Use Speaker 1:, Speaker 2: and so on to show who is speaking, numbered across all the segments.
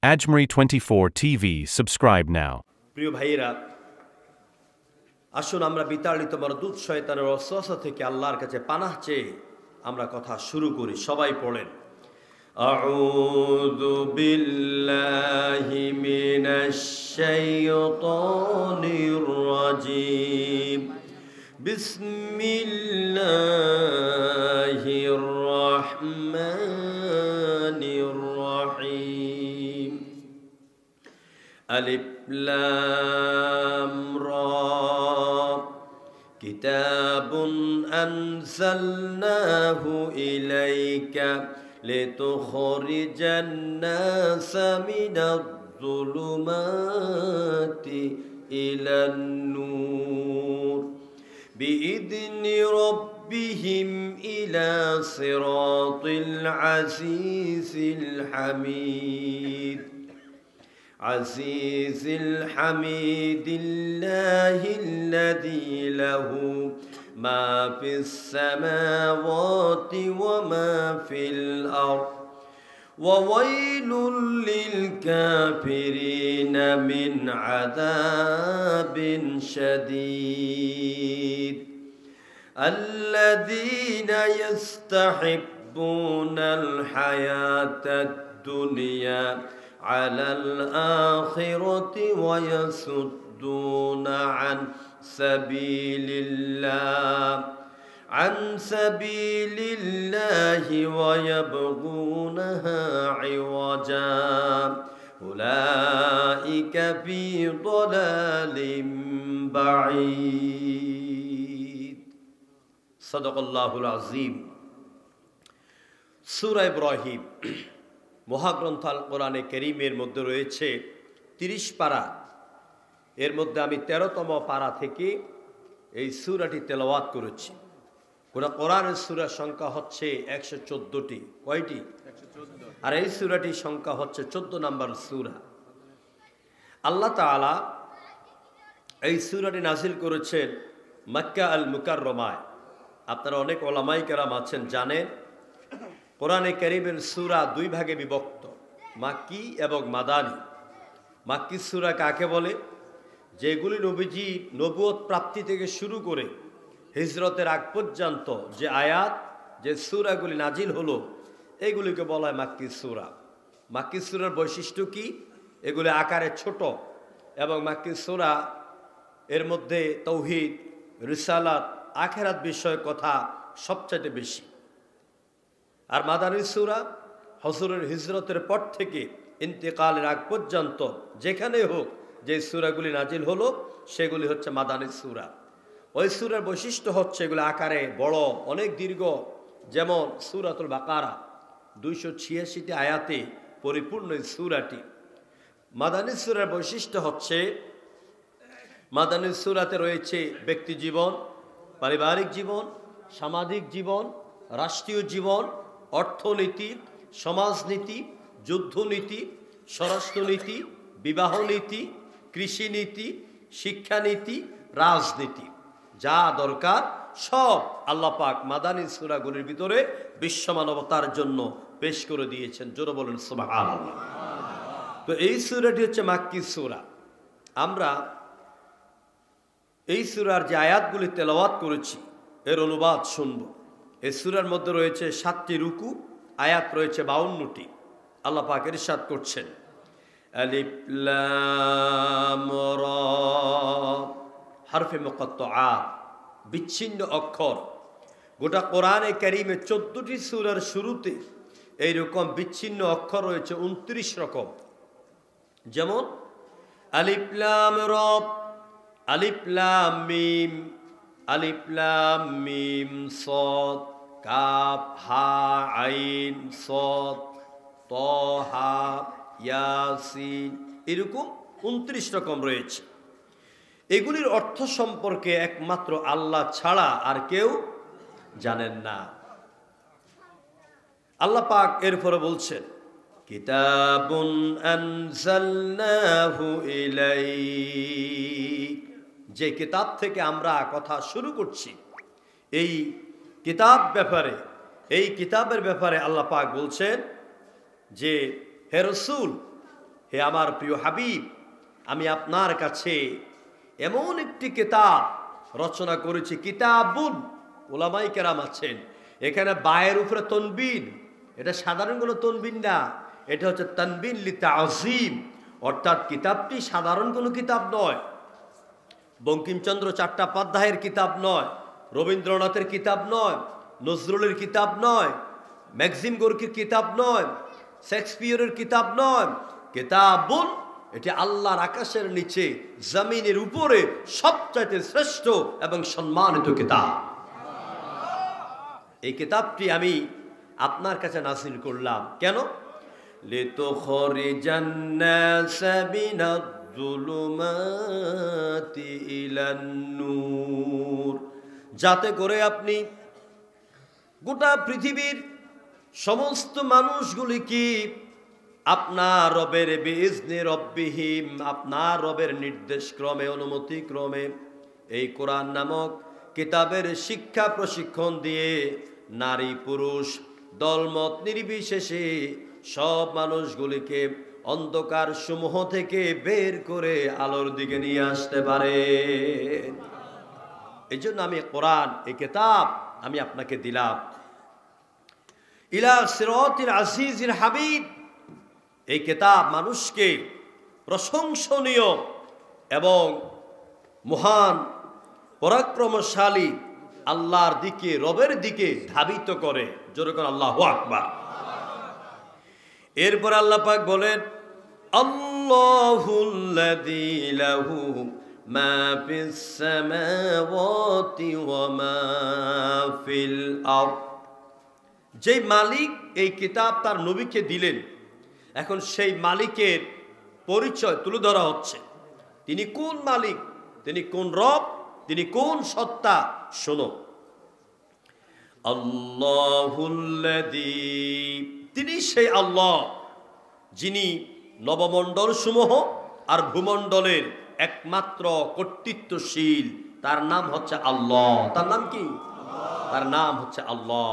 Speaker 1: Ajmeri 24 TV. Subscribe now.
Speaker 2: প্রিয় ভাইয়েরা, আসুন আমরা বিতাড়িত মরদুদ শয়তানের ওয়াসওয়াসা থেকে আল্লাহর কাছে পানাহ চেয়ে আমরা কথা শুরু করি। সবাই পড়েন, আউযু বিল্লাহি মিনাশ শাইতানির রাজীম, বিসমিল্লাহির রহমানির রহিম। আলিফ লাম রা, কিতাবুন আনজালনাহু ইলাইকা লিতুখরিজান নাসা মিনাজ-যুলুমাতি ইলান নূর বিইذনি রাব্বিহিম ইলা সিরাতিল আজিজিল হামিদ। عزيز الحميد الله الذي له ما في السماوات وما في الأرض وويل للكافرين من عذاب شديد. الذين يستحبون الحياة الدنيا على الآخرة ويصدون عن سبيل الله ويبغونها عوجا أولئك في ضلال بعيد. صدق الله العظيم. সূরা ইব্রাহিম মহাগ্রন্থ আল কোরআনে কারীমের মধ্যে রয়েছে 30 পারা। এর মধ্যে আমি 13তম পারা থেকে এই সূরাটি তেলাওয়াত করেছি। কোরআনের সূরার সংখ্যা হচ্ছে 114টি। কয়টি? 114। আর এই সূরাটির সংখ্যা হচ্ছে 14 নম্বর সূরা। আল্লাহ তাআলা এই সূরাটি নাযিল করেছেন মক্কা আল মুকাররমায়। আপনারা অনেক ওলামায়ে কেরাম আছেন, জানেন কোরআনে কারীমের সূরা 2 ভাগে বিভক্ত, মাক্কি এবং মাদানী। মাক্কি সূরা কাকে বলে? যেগুলি নবীজি নবুয়ত প্রাপ্তি থেকে শুরু করে হিজরতের আগ পর্যন্ত যে আয়াত, যে সূরাগুলি নাজিল হলো, এগুলিকে বলা হয় মাক্কি সূরা। মাক্কি সূরার বৈশিষ্ট্য কি? এগুলি আকারে ছোট এবং মাক্কি সূরা এর মধ্যে তাওহীদ, রিসালাত, আখিরাত বিষয়ক কথা সবচেয়ে বেশি। আর মাদানী সূরা হুজুরের হিজরতের পর থেকে ইন্তেকালের আগ পর্যন্ত যেখানে হোক যে সূরাগুলি নাজিল হলো সেগুলি হচ্ছে মাদানী সূরা। ওই সূরার বৈশিষ্ট্য হচ্ছে এগুলো আকারে বড়, অনেক দীর্ঘ। যেমন সূরাতুল বাকারা 286টি আয়াতে পরিপূর্ণ এই সূরাটি। মাদানী সূরার বৈশিষ্ট্য হচ্ছে মাদানী সূরাতে রয়েছে ব্যক্তি জীবন, পারিবারিক জীবন, সামাজিক জীবন, রাষ্ট্রীয় জীবন, অর্থনীতি, সমাজনীতি, যুদ্ধনীতি, স্বরাষ্ট্রনীতি, বিবাহ নীতি, কৃষিনীতি, শিক্ষানীতি, রাজনীতি, যা দরকার সব আল্লাহ পাক মাদানী সূরাগুলির ভিতরে বিশ্ব মানবতার জন্য পেশ করে দিয়েছেন। জোরে বলেন সুবহানাল্লাহ। তো এই সূরাটি হচ্ছে মাক্কি সূরা। আমরা এই সূরার যে আয়াতগুলি তেলাওয়াত করেছি এর অনুবাদ শুনব। এই সূরার মধ্যে রয়েছে 7টি রুকু, আয়াত রয়েছে 52টি। আল্লাহ পাক ইরশাদ করছেন, আলিফ লাম রা, হরফে মুকাত্তাআত, বিচ্ছিন্ন অক্ষর। গোটা কোরআনে কারীমে 14টি সূরার শুরুতে এইরকম বিচ্ছিন্ন অক্ষর রয়েছে 29 রকম। যেমন আলিফ লাম রা, আলিফ লাম মিম, আলিফ লাম মিম সাদ, কাফ হা আইন সাদ, ত হা ইয়াসিন, এরকম 29 রকম রয়েছে। এগুলির অর্থ সম্পর্কে একমাত্র আল্লাহ ছাড়া আর কেউ জানেন না। আল্লাহ পাক এরপরে বলছেন, কিতাবুন আনজালনাহু ইলাইক, যে কিতাব থেকে আমরা কথা শুরু করছি, এই কিতাবের ব্যাপারে আল্লাহ পাক বলছেন যে হে রাসূল, হে আমার প্রিয় হাবিব, আমি আপনার কাছে এমন একটি কিতাব রচনা করেছি, কিতাবুন, ওলামাই কেরাম আছেন এখানে বায়ের উপরে তনবিন, এটা সাধারণ কোনো তনবিন না, এটা হচ্ছে তানবিন লি তাযীম, অর্থাৎ কিতাবটি সাধারণ কোনো কিতাব নয়, বঙ্কিমচন্দ্র চট্টোপাধ্যায়ের কিতাব নয়, রবীন্দ্রনাথের কিতাব নয়, নজরুলের কিতাব নয়, ম্যাক্সিম গোর্কির কিতাব নয়, শেক্সপিয়রের কিতাব নয়। কিতাবুন, এটি আল্লাহর আকাশের নিচে জমিনের উপরে সবচাইতে শ্রেষ্ঠ এবং সম্মানিত কিতাব। এই কিতাবটি আমি আপনার কাছে নাযিল করলাম কেন? লিতুখরিজান নাসা মিনাজ-জুলুমাতি ইলান-নূর, যাতে করে আপনি গোটা পৃথিবীর সমস্ত মানুষগুলিকে আপনার রবের বিইজনি রব্বিহিম, আপনার রবের নির্দেশ ক্রমে, অনুমতি ক্রমে এই কোরআন নামক কিতাবের শিক্ষা প্রশিক্ষণ দিয়ে নারী পুরুষ দলমত নির্বিশেষে সব মানুষগুলিকে অন্ধকার সমূহ থেকে বের করে আলোর দিকে নিয়ে আসতে পারে। এই জন্য আমি কোরআন, এই কিতাব আমি আপনাকে দিলাম। ইলা সিরাতিল আজিজিল হাবিব, এই কিতাব মানুষকে প্রশংসনীয় এবং মহান পরাক্রমশালী আল্লাহর দিকে, রবের দিকে ধাবিত করে। জোরে করে আল্লাহু আকবার। এরপর আল্লাহ পাক বলেন, আল্লাহুল্লাযী লাহু মা ফিস সামাওয়াতি ওয়া মা ফিল আরদ, যেই মালিক এই কিতাব তার নবীকে দিলেন, এখন সেই মালিকের পরিচয় তুলে ধরা হচ্ছে। তিনি কোন মালিক, তিনি কোন রব, তিনি কোন সত্তা, শোনো। আল্লাহুল্লাযী, তিনি সেই আল্লাহ যিনি নবমণ্ডল সমূহ আর ভূমণ্ডলের একমাত্র কর্তৃত্বশীল, তার নাম হচ্ছে আল্লাহ। তার নাম কি? তার নাম হচ্ছে আল্লাহ।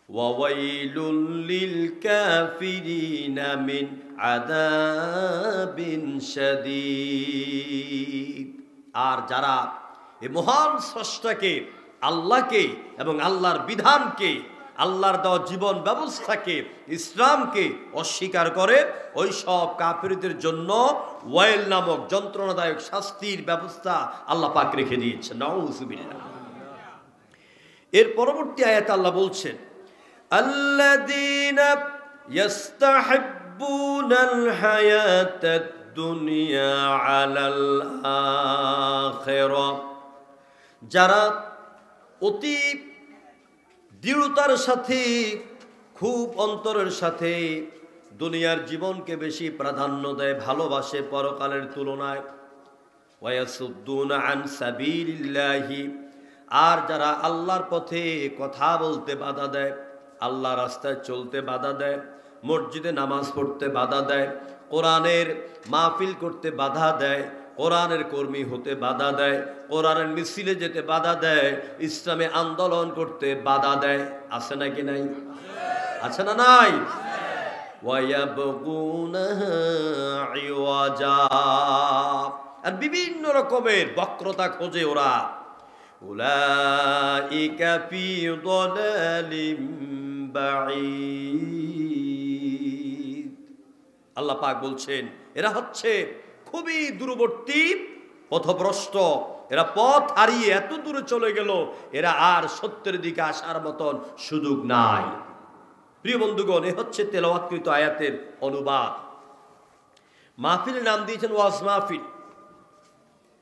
Speaker 2: ওয়াওয়াইলুল লিল কাফিরিনা মিন আযাবিন শাদীদ, আর যারা এই মহান স্রষ্টাকে, আল্লাহকে এবং আল্লাহর বিধানকে, আল্লাহর দেওয়া জীবন ব্যবস্থাকে, ইসলামকে অস্বীকার করে, ওই সব কাফিরদের জন্য ওয়াইল নামক যন্ত্রণাদায়ক শাস্তির ব্যবস্থা আল্লাহ পাক রেখে দিয়েছেন। নাউযুবিল্লাহ। এর পরবর্তী আয়াতে আল্লাহ বলছেন, আল্লাযীনা ইস্তাহিব্বুনাল হায়াতাদ দুনিয়া আলাল আখিরা, যারা অতি দৃঢ়তার সাথে, খুব অন্তরের সাথে দুনিয়ার জীবনকে বেশি প্রাধান্য দেয়, ভালোবাসে পরকালের তুলনায়। ওয়ায়াসুদ্দুনা আন সাবিলিল্লাহি, আর যারা আল্লাহর পথে কথা বলতে বাধা দেয়, আল্লাহ রাস্তায় চলতে বাধা দেয়, মসজিদে নামাজ পড়তে বাধা দেয়, কোরআনের মাহফিল করতে বাধা দেয়, কোরআনের কর্মী হতে বাধা দেয়, কোরআনের মিছিলে যেতে বাধা দেয়, ইসলামে আন্দোলন করতে বাধা দেয়, আছে নাকি নাই? আছে না নাই? ওয়ায়াবগুনাহা ইওয়াজা, আর বিভিন্ন রকমের বক্রতা খোঁজে ওরা। উলাইকা ফি দালালিম বাঈদ, আল্লাহ পাক বলছেন এরা হচ্ছে খুবই দূরবর্তী, পথভ্রষ্ট, এরা পথ হারিয়ে এত দূরে চলে গেল, এরা আর সত্যের দিকে আসার মতন সুযোগ নাই। প্রিয় বন্ধুগণ, এ হচ্ছে তেলাওয়াতকৃত আয়াতের অনুবাদ। মাহফিলের নাম দিয়েছেন ওয়াজ মাহফিল।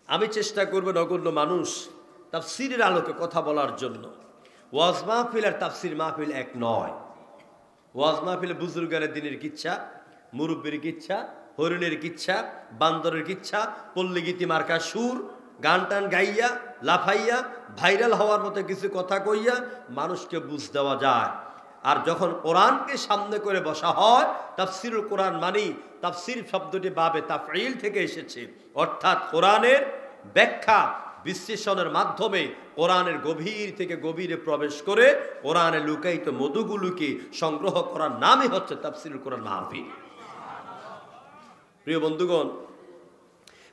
Speaker 2: আমি চেষ্টা করব নগণ্য মানুষ তাফসীরের আলোকে কথা বলার জন্য। ওয়াজ মাহফিল আর তাফসীর মাহফিল এক নয়। ওয়াজ মাহফিলে বুজুর্গানের দিনের কিচ্ছা, মুরব্বীর কিচ্ছা, হরিণের কিচ্ছা, বান্দরের কিচ্ছা, পল্লীগীতি মার্কা সুর, গান টান গাইয়া, লাফাইয়া, ভাইরাল হওয়ার মতো কিছু কথা কইয়া মানুষকে বুঝ দেওয়া যায়। আর যখন কোরআনকে সামনে করে বসা হয়, তাফসীরুল কোরআন মানি, তাফসীর শব্দটি বাবে তাফঈল থেকে এসেছে, অর্থাৎ কোরআনের ব্যাখ্যা বিশ্লেষণের মাধ্যমে কোরআনের গভীর থেকে গভীরে প্রবেশ করে কোরআনের লুকায়িত মধুগুলোকে সংগ্রহ করার নামই হচ্ছে তাফসীরুল কোরআন মাহফিল। প্রিয় বন্ধুগণ,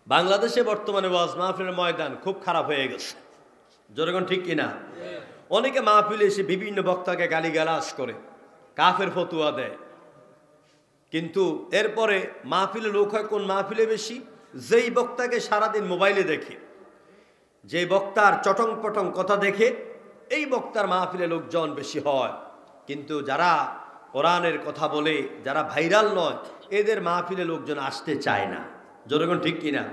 Speaker 2: বাংলাদেশে বর্তমানে ওয়াজ মাহফিলের ময়দান খুব খারাপ হয়ে গেছে। জনগণ ঠিক কিনা? অনেকে মাহফিলে এসে বিভিন্ন বক্তাকে গালিগালাজ করে, কাফের ফতুয়া দেয়, কিন্তু এরপরে মাহফিলে লোক হয় কোন মাহফিলে বেশি? যেই বক্তাকে সারাদিন মোবাইলে দেখে, যে বক্তার চটং পটং কথা দেখে, এই বক্তার মাহফিলে লোকজন বেশি হয়। কিন্তু যারা কোরআনের কথা বলে, যারা ভাইরাল নয়, এদের মাহফিলে লোকজন আসতে চায় না। জনগণ ঠিক কিনা?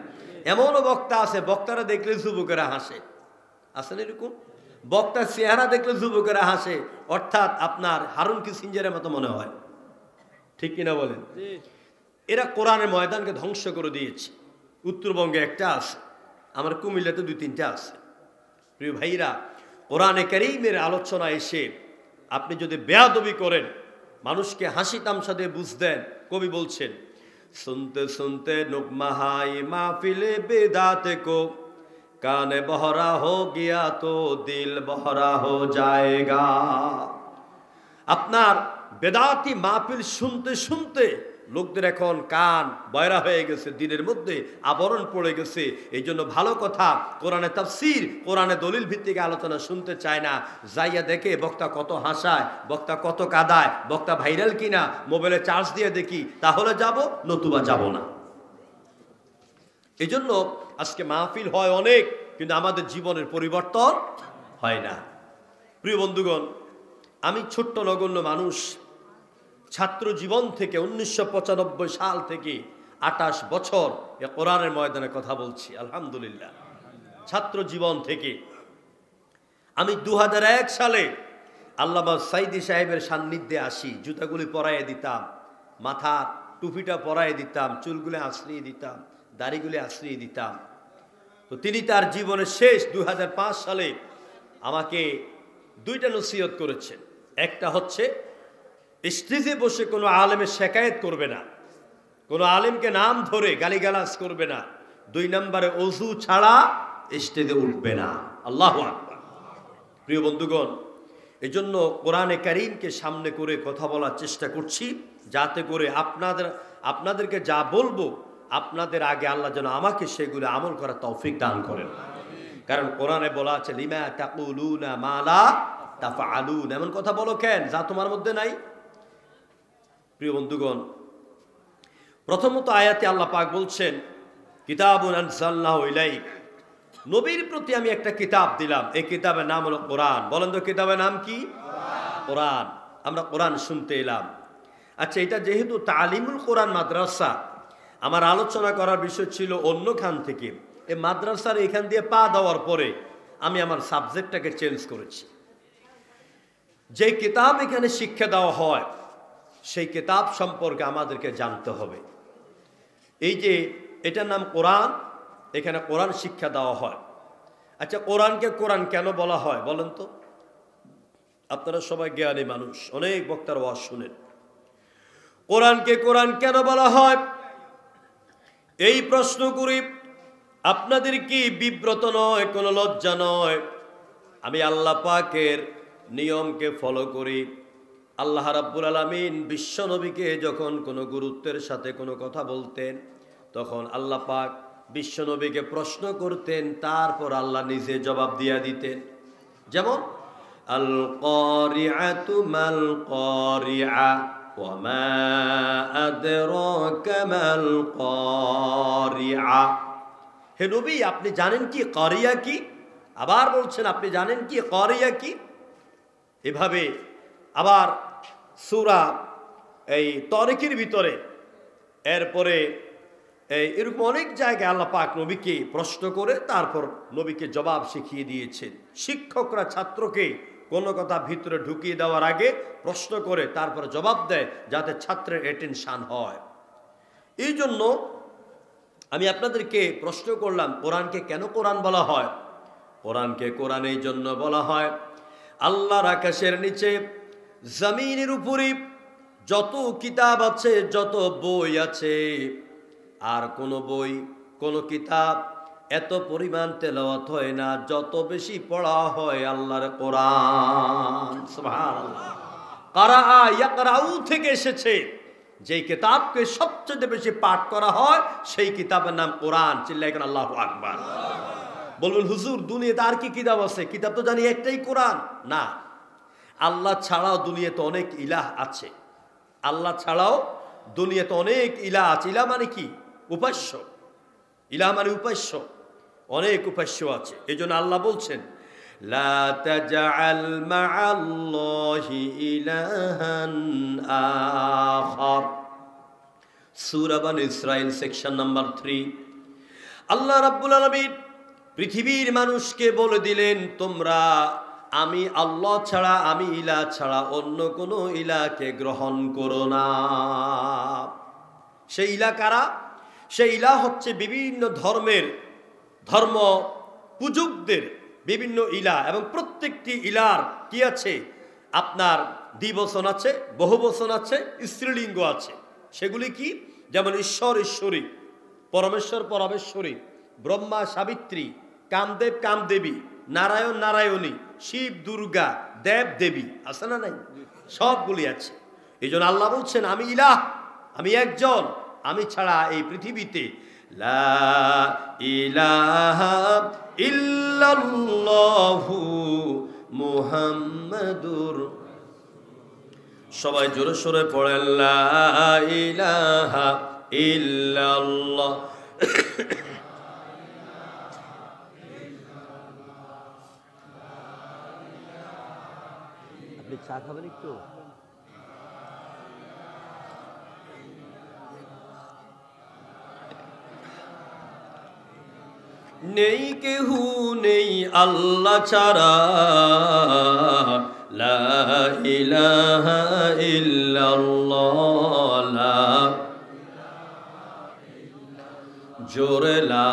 Speaker 2: এমনও বক্তা আছে, বক্তারা দেখলে যুবকেরা হাসে। আসেন এরকম বক্তার চেহারা দেখলে যুবকেরা হাসে, অর্থাৎ আপনার হারুন কিসিঞ্জারের মতো মনে হয়। ঠিক কিনা বলেন? এরা কোরআনের ময়দানকে ধ্বংস করে দিয়েছে। উত্তরবঙ্গে একটা আছে, আমার কুমিল্লাতে 2-3টা আছে। প্রিয় ভাইরা, কোরআনে কারীমের আলোচনা এসে আপনি যদি বেয়াদবি করেন, মানুষকে হাসি তামসা দিয়ে বুঝ দেন, কবি বলছেন, सुनते सुनते नुकमहाई माफिले बेदात को काने बहरा हो गया तो दिल बहरा हो जाएगा। আপনার বেদাতি মাহফিল শুনতে শুনতে লোকদের এখন কান বয়রা হয়ে গেছে, দিনের মধ্যে আবরণ পড়ে গেছে। এই জন্য ভালো কথা, কোরআনে তাফসীর, কোরআনে দলিল ভিত্তিক আলোচনা শুনতে চায় না। যাইয়া দেখে বক্তা কত হাসায়, বক্তা কত কাঁদায়, বক্তা ভাইরাল কিনা মোবাইলে চার্জ দিয়ে দেখি, তাহলে যাব, নতুবা যাব না। এই জন্য আজকে মাহফিল হয় অনেক, কিন্তু আমাদের জীবনের পরিবর্তন হয় না। প্রিয় বন্ধুগণ, আমি ছোট্ট নগণ্য মানুষ, ছাত্র জীবন থেকে 1995 সাল থেকে 28 বছর এ কোরআনের ময়দানে কথা বলছি। আলহামদুলিল্লাহ, ছাত্র জীবন থেকে আমি 2001 সালে আল্লামা সাইদি সাহেবের সান্নিধ্যে আসি। জুতাগুলি পরাইয়ে দিতাম, মাথার টুপিটা পরাইয়ে দিতাম, চুলগুলি আশ্রিয়ে দিতাম, দাড়িগুলি আশ্রিয়ে দিতাম। তো তিনি তার জীবনের শেষ 2005 সালে আমাকে 2টা নসিহত করেছেন। একটা হচ্ছে, স্টেজে বসে কোনো আলেমের শেকায়েত করবে না, কোনো আলেমকে নাম ধরে গালিগালাজ করবে না। 2 নম্বরে, ওযু ছাড়া স্টেজে উঠবে না। আল্লাহু আকবার। প্রিয় বন্ধুগণ, এই জন্য কোরআনে কারীমকে সামনে করে কথা বলার চেষ্টা করছি, যাতে করে আপনাদেরকে যা বলবো, আপনাদের আগে আল্লাহ যেন আমাকে সেগুলো আমল করার তৌফিক দান করেন। কারণ কোরআনে বলা আছে, লিমা তাকুলুনা মা লা তাফআলুন, এমন কথা বলো কেন যা তোমার মধ্যে নাই। প্রিয় বন্ধুগণ, প্রথমত আয়াতে আল্লাহ পাক বলছেন, কিতাবুন আনজালনাহু ইলাইক, নবীর প্রতি আমি একটা কিতাব দিলাম। এই কিতাবের নাম হলো কোরআন। বলেন তো কিতাবের নাম কি? কোরআন। আমরা কোরআন শুনতে এলাম। আচ্ছা, এটা যেহেতু তালিমুল কোরআন মাদ্রাসা, আমার আলোচনা করার বিষয় ছিল অন্য খান থেকে। এই মাদ্রাসার এখান দিয়ে পা দেওয়ার পরে আমি আমার সাবজেক্টটাকে চেঞ্জ করেছি। যে কিতাব এখানে শিক্ষা দেওয়া হয়, সেই কিতাব সম্পর্কে আমাদেরকে জানতে হবে। এই যে এটার নাম কোরআন, এখানে কোরআন শিক্ষা দেওয়া হয়। আচ্ছা, কোরআনকে কোরআন কেন বলা হয় বলেন তো? আপনারা সবাই জ্ঞানী মানুষ, অনেক বক্তার ওয়াজ শুনেন। কোরআনকে কোরআন কেন বলা হয় এই প্রশ্ন করি, আপনাদের কি বিব্রত নয়, কোনো লজ্জা নয়? আমি আল্লাহ পাকের নিয়মকে ফলো করি। আল্লাহ রাব্বুল আলামিন বিশ্ব নবীকে যখন কোনো গুরুত্বের সাথে কোনো কথা বলতেন, তখন আল্লাহ পাক বিশ্ব নবীকে প্রশ্ন করতেন, তারপর আল্লাহ নিজে জবাব দিয়া দিতেন। যেমন, আল কারিআতু মাল কারিআ ওয়া মা আদরাকা মাল কারিআ। হে নবী, আপনি জানেন কি কারিয়া কি? আবার বলছেন, আপনি জানেন কি কারিয়া কি? এভাবে আবার সূরা এই তারিকের ভিতরে, এরপরে এরকম অনেক জায়গায় আল্লাহ পাক নবীকে প্রশ্ন করে তারপর নবীকে জবাব শিখিয়ে দিয়েছেন। শিক্ষকরা ছাত্রকে কোনো কথা ভিতরে ঢুকিয়ে দেওয়ার আগে প্রশ্ন করে তারপর জবাব দেয়, যাতে ছাত্রের অ্যাটেনশন হয়। এই জন্য আমি আপনাদেরকে প্রশ্ন করলাম, কোরআনকে কেন কোরআন বলা হয়? কোরআনকে কোরআন এই জন্য বলা হয়, আল্লাহর আকাশের নিচে জমিনের উপরে যত কিতাব আছে, যত বই আছে, আর কোনো বই, কোনো কিতাব এত পরিমাণ তেলাওয়াত হয় না যত বেশি পড়া হয় আল্লাহর কোরআন। সুবহানাল্লাহ। কারাআ ইয়াকরাউ থেকে এসেছে। যেই কিতাবকে সবচেয়ে বেশি পাঠ করা হয় সেই কিতাবের নাম কোরআন। চিল্লায় কেন আল্লাহু আকবার। বলবেন হুজুর দুনিয়াতে আর কি কিতাব আছে? কিতাব তো জানি একটাই কোরআন। না, আল্লাহ ছাড়াও দুনিয়াতে অনেক ইলাহ আছে। আল্লাহ ছাড়াও দুনিয়াতে অনেক ইলাহ আছে। ইলাহ মানে কি? উপাস্য। ইলাহ মানে উপাস্য, অনেক উপাস্য আছে। এই জন্য আল্লাহ বলছেন লা তাজআল মা'আল্লাহি ইলাহান আখার। সূরা বানী ইসরাঈল সেকশন নাম্বার 3। আল্লাহ রাব্বুল আলামিন পৃথিবীর মানুষকে বলে দিলেন, তোমরা আমি আল্লাহ ছাড়া, আমি ইলাহ ছাড়া অন্য কোনো ইলাহকে গ্রহণ করো না। সেই ইলাহ কারা? সেই ইলাহ হচ্ছে বিভিন্ন ধর্ম পূজকদের বিভিন্ন ইলাহ, এবং প্রত্যেকটি ইলার কি আছে? আপনার দ্বিবচন আছে, বহুবচন আছে, স্ত্রীলিঙ্গ আছে। সেগুলি কি? যেমন ঈশ্বর ঈশ্বরী, পরমেশ্বর পরমেশ্বরী, ব্রহ্মা সাবিত্রী, কামদেব কামদেবী, নারায়ণ নারায়ণী, শিব দুর্গা, দেব দেবী, আছে না নাই? সবগুলি আছে। এই জন্য আল্লাহ বলছেন আমি ইলাহ, আমি একজন, আমি ছাড়া এই পৃথিবীতে লা ইলাহা ইল্লাল্লাহু মুহাম্মাদুর। সবাই জোরে সোরে পড়েন লা ইলাহা ইল্লাল্লাহ। আপনি চা খাবেন একটু? নেই কেহু নেই আল্লাহ ছাড়া, লা ইলাহা ইল্লাল্লাহ, জোরে লা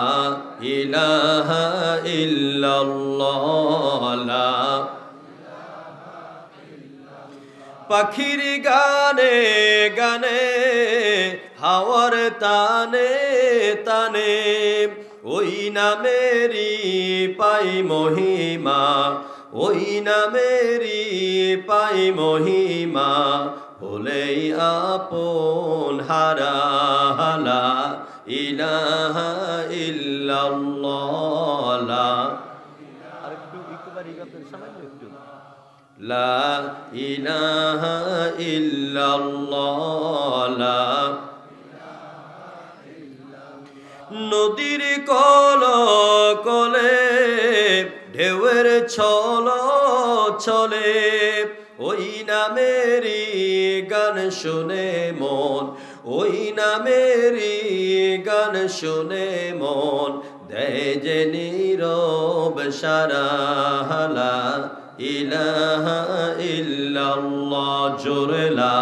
Speaker 2: ইলাহা ইল্লাল্লাহ। পাখির গানে গানে, হাওয়ার তানে তানে, ওই নামেরই পাই মহিমা, ওই নামেরই পাই মহিমা, হলেই আপন হারালা ইলাহা ইল্লাল্লাহ। আরেকটু লা ইলাহা ইল্লাল্লাহ। নদীর কল কলে ঢেউয়ের ছল চলে, ওই নামেরই গান শুনে মন, ওই নামেরই গান শুনে মন, দেয় যে নীরব সারা ইলাহা ইল্লাল্লাহ, জোরে লা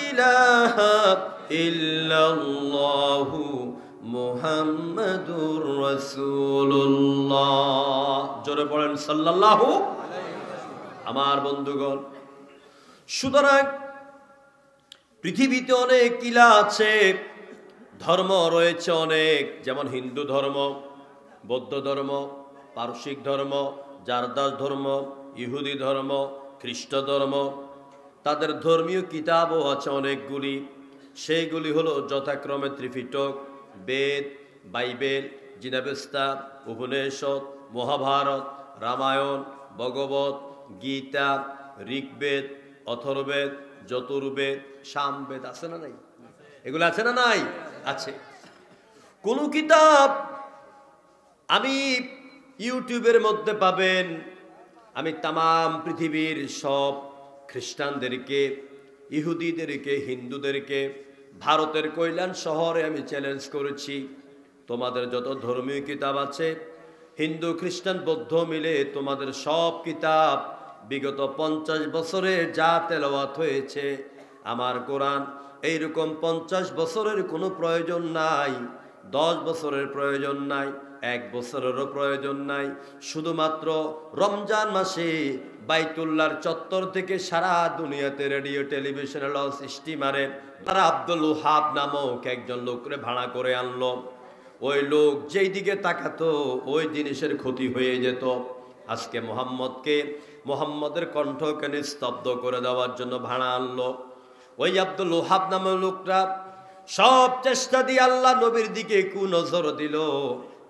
Speaker 2: ইলাহা ইল্লাল্লাহু মুহাম্মাদুর রাসূলুল্লাহ। জোরে পড়েন সাল্লাল্লাহু। আমার বন্ধুগণ, সুতরাং পৃথিবীতে অনেক ইলাহ আছে, ধর্ম রয়েছে অনেক, যেমন হিন্দু ধর্ম, বৌদ্ধ ধর্ম, পারসিক ধর্ম, জারদাস ধর্ম, ইহুদি ধর্ম, খ্রিস্ট ধর্ম। তাদের ধর্মীয় কিতাবও আছে অনেকগুলি। সেইগুলি হলো যথাক্রমে ত্রিপিটক, বেদ, বাইবেল, জিনাবেস্তা, উপনিষদ, মহাভারত, রামায়ণ, ভগবত গীতা, ঋগ্বেদ, অথর্ববেদ, যজুর্বেদ, সামবেদ। আছে না নাই? এগুলো আছে না নাই? আছে। কোন কিতাব আমি ইউটিউবের মধ্যে পাবেন, আমি তামাম পৃথিবীর সব খ্রিস্টানদেরকে, ইহুদিদেরকে, হিন্দুদেরকে ভারতের কৈলান শহরে আমি চ্যালেঞ্জ করেছি, তোমাদের যত ধর্মীয় কিতাব আছে হিন্দু খ্রিস্টান বৌদ্ধ মিলে তোমাদের সব কিতাব বিগত 50 বছরে যা তেলাওয়াত হয়েছে আমার কোরআন, এইরকম 50 বছরের কোনো প্রয়োজন নাই, 10 বছরের প্রয়োজন নাই, 1 বছরেরও প্রয়োজন নাই। শুধুমাত্র রমজান মাসে বাইতুল্লাহর চত্বর থেকে সারা দুনিয়াতে রেডিও টেলিভিশনে লঞ্চ স্টিমারে তারা আব্দুল ওহাব নামক একজন লোকরে ভাড়া করে আনলো। ওই লোক যেই দিকে তাকাতো ওই জিনিসের ক্ষতি হয়ে যেত। আজকে মোহাম্মদের কণ্ঠকে নিস্তব্ধ করে দেওয়ার জন্য ভাড়া আনলো। ওই আব্দুল ওহাব নামের লোকটা সব চেষ্টা দিয়ে আল্লাহ নবীর দিকে কুনজর দিল,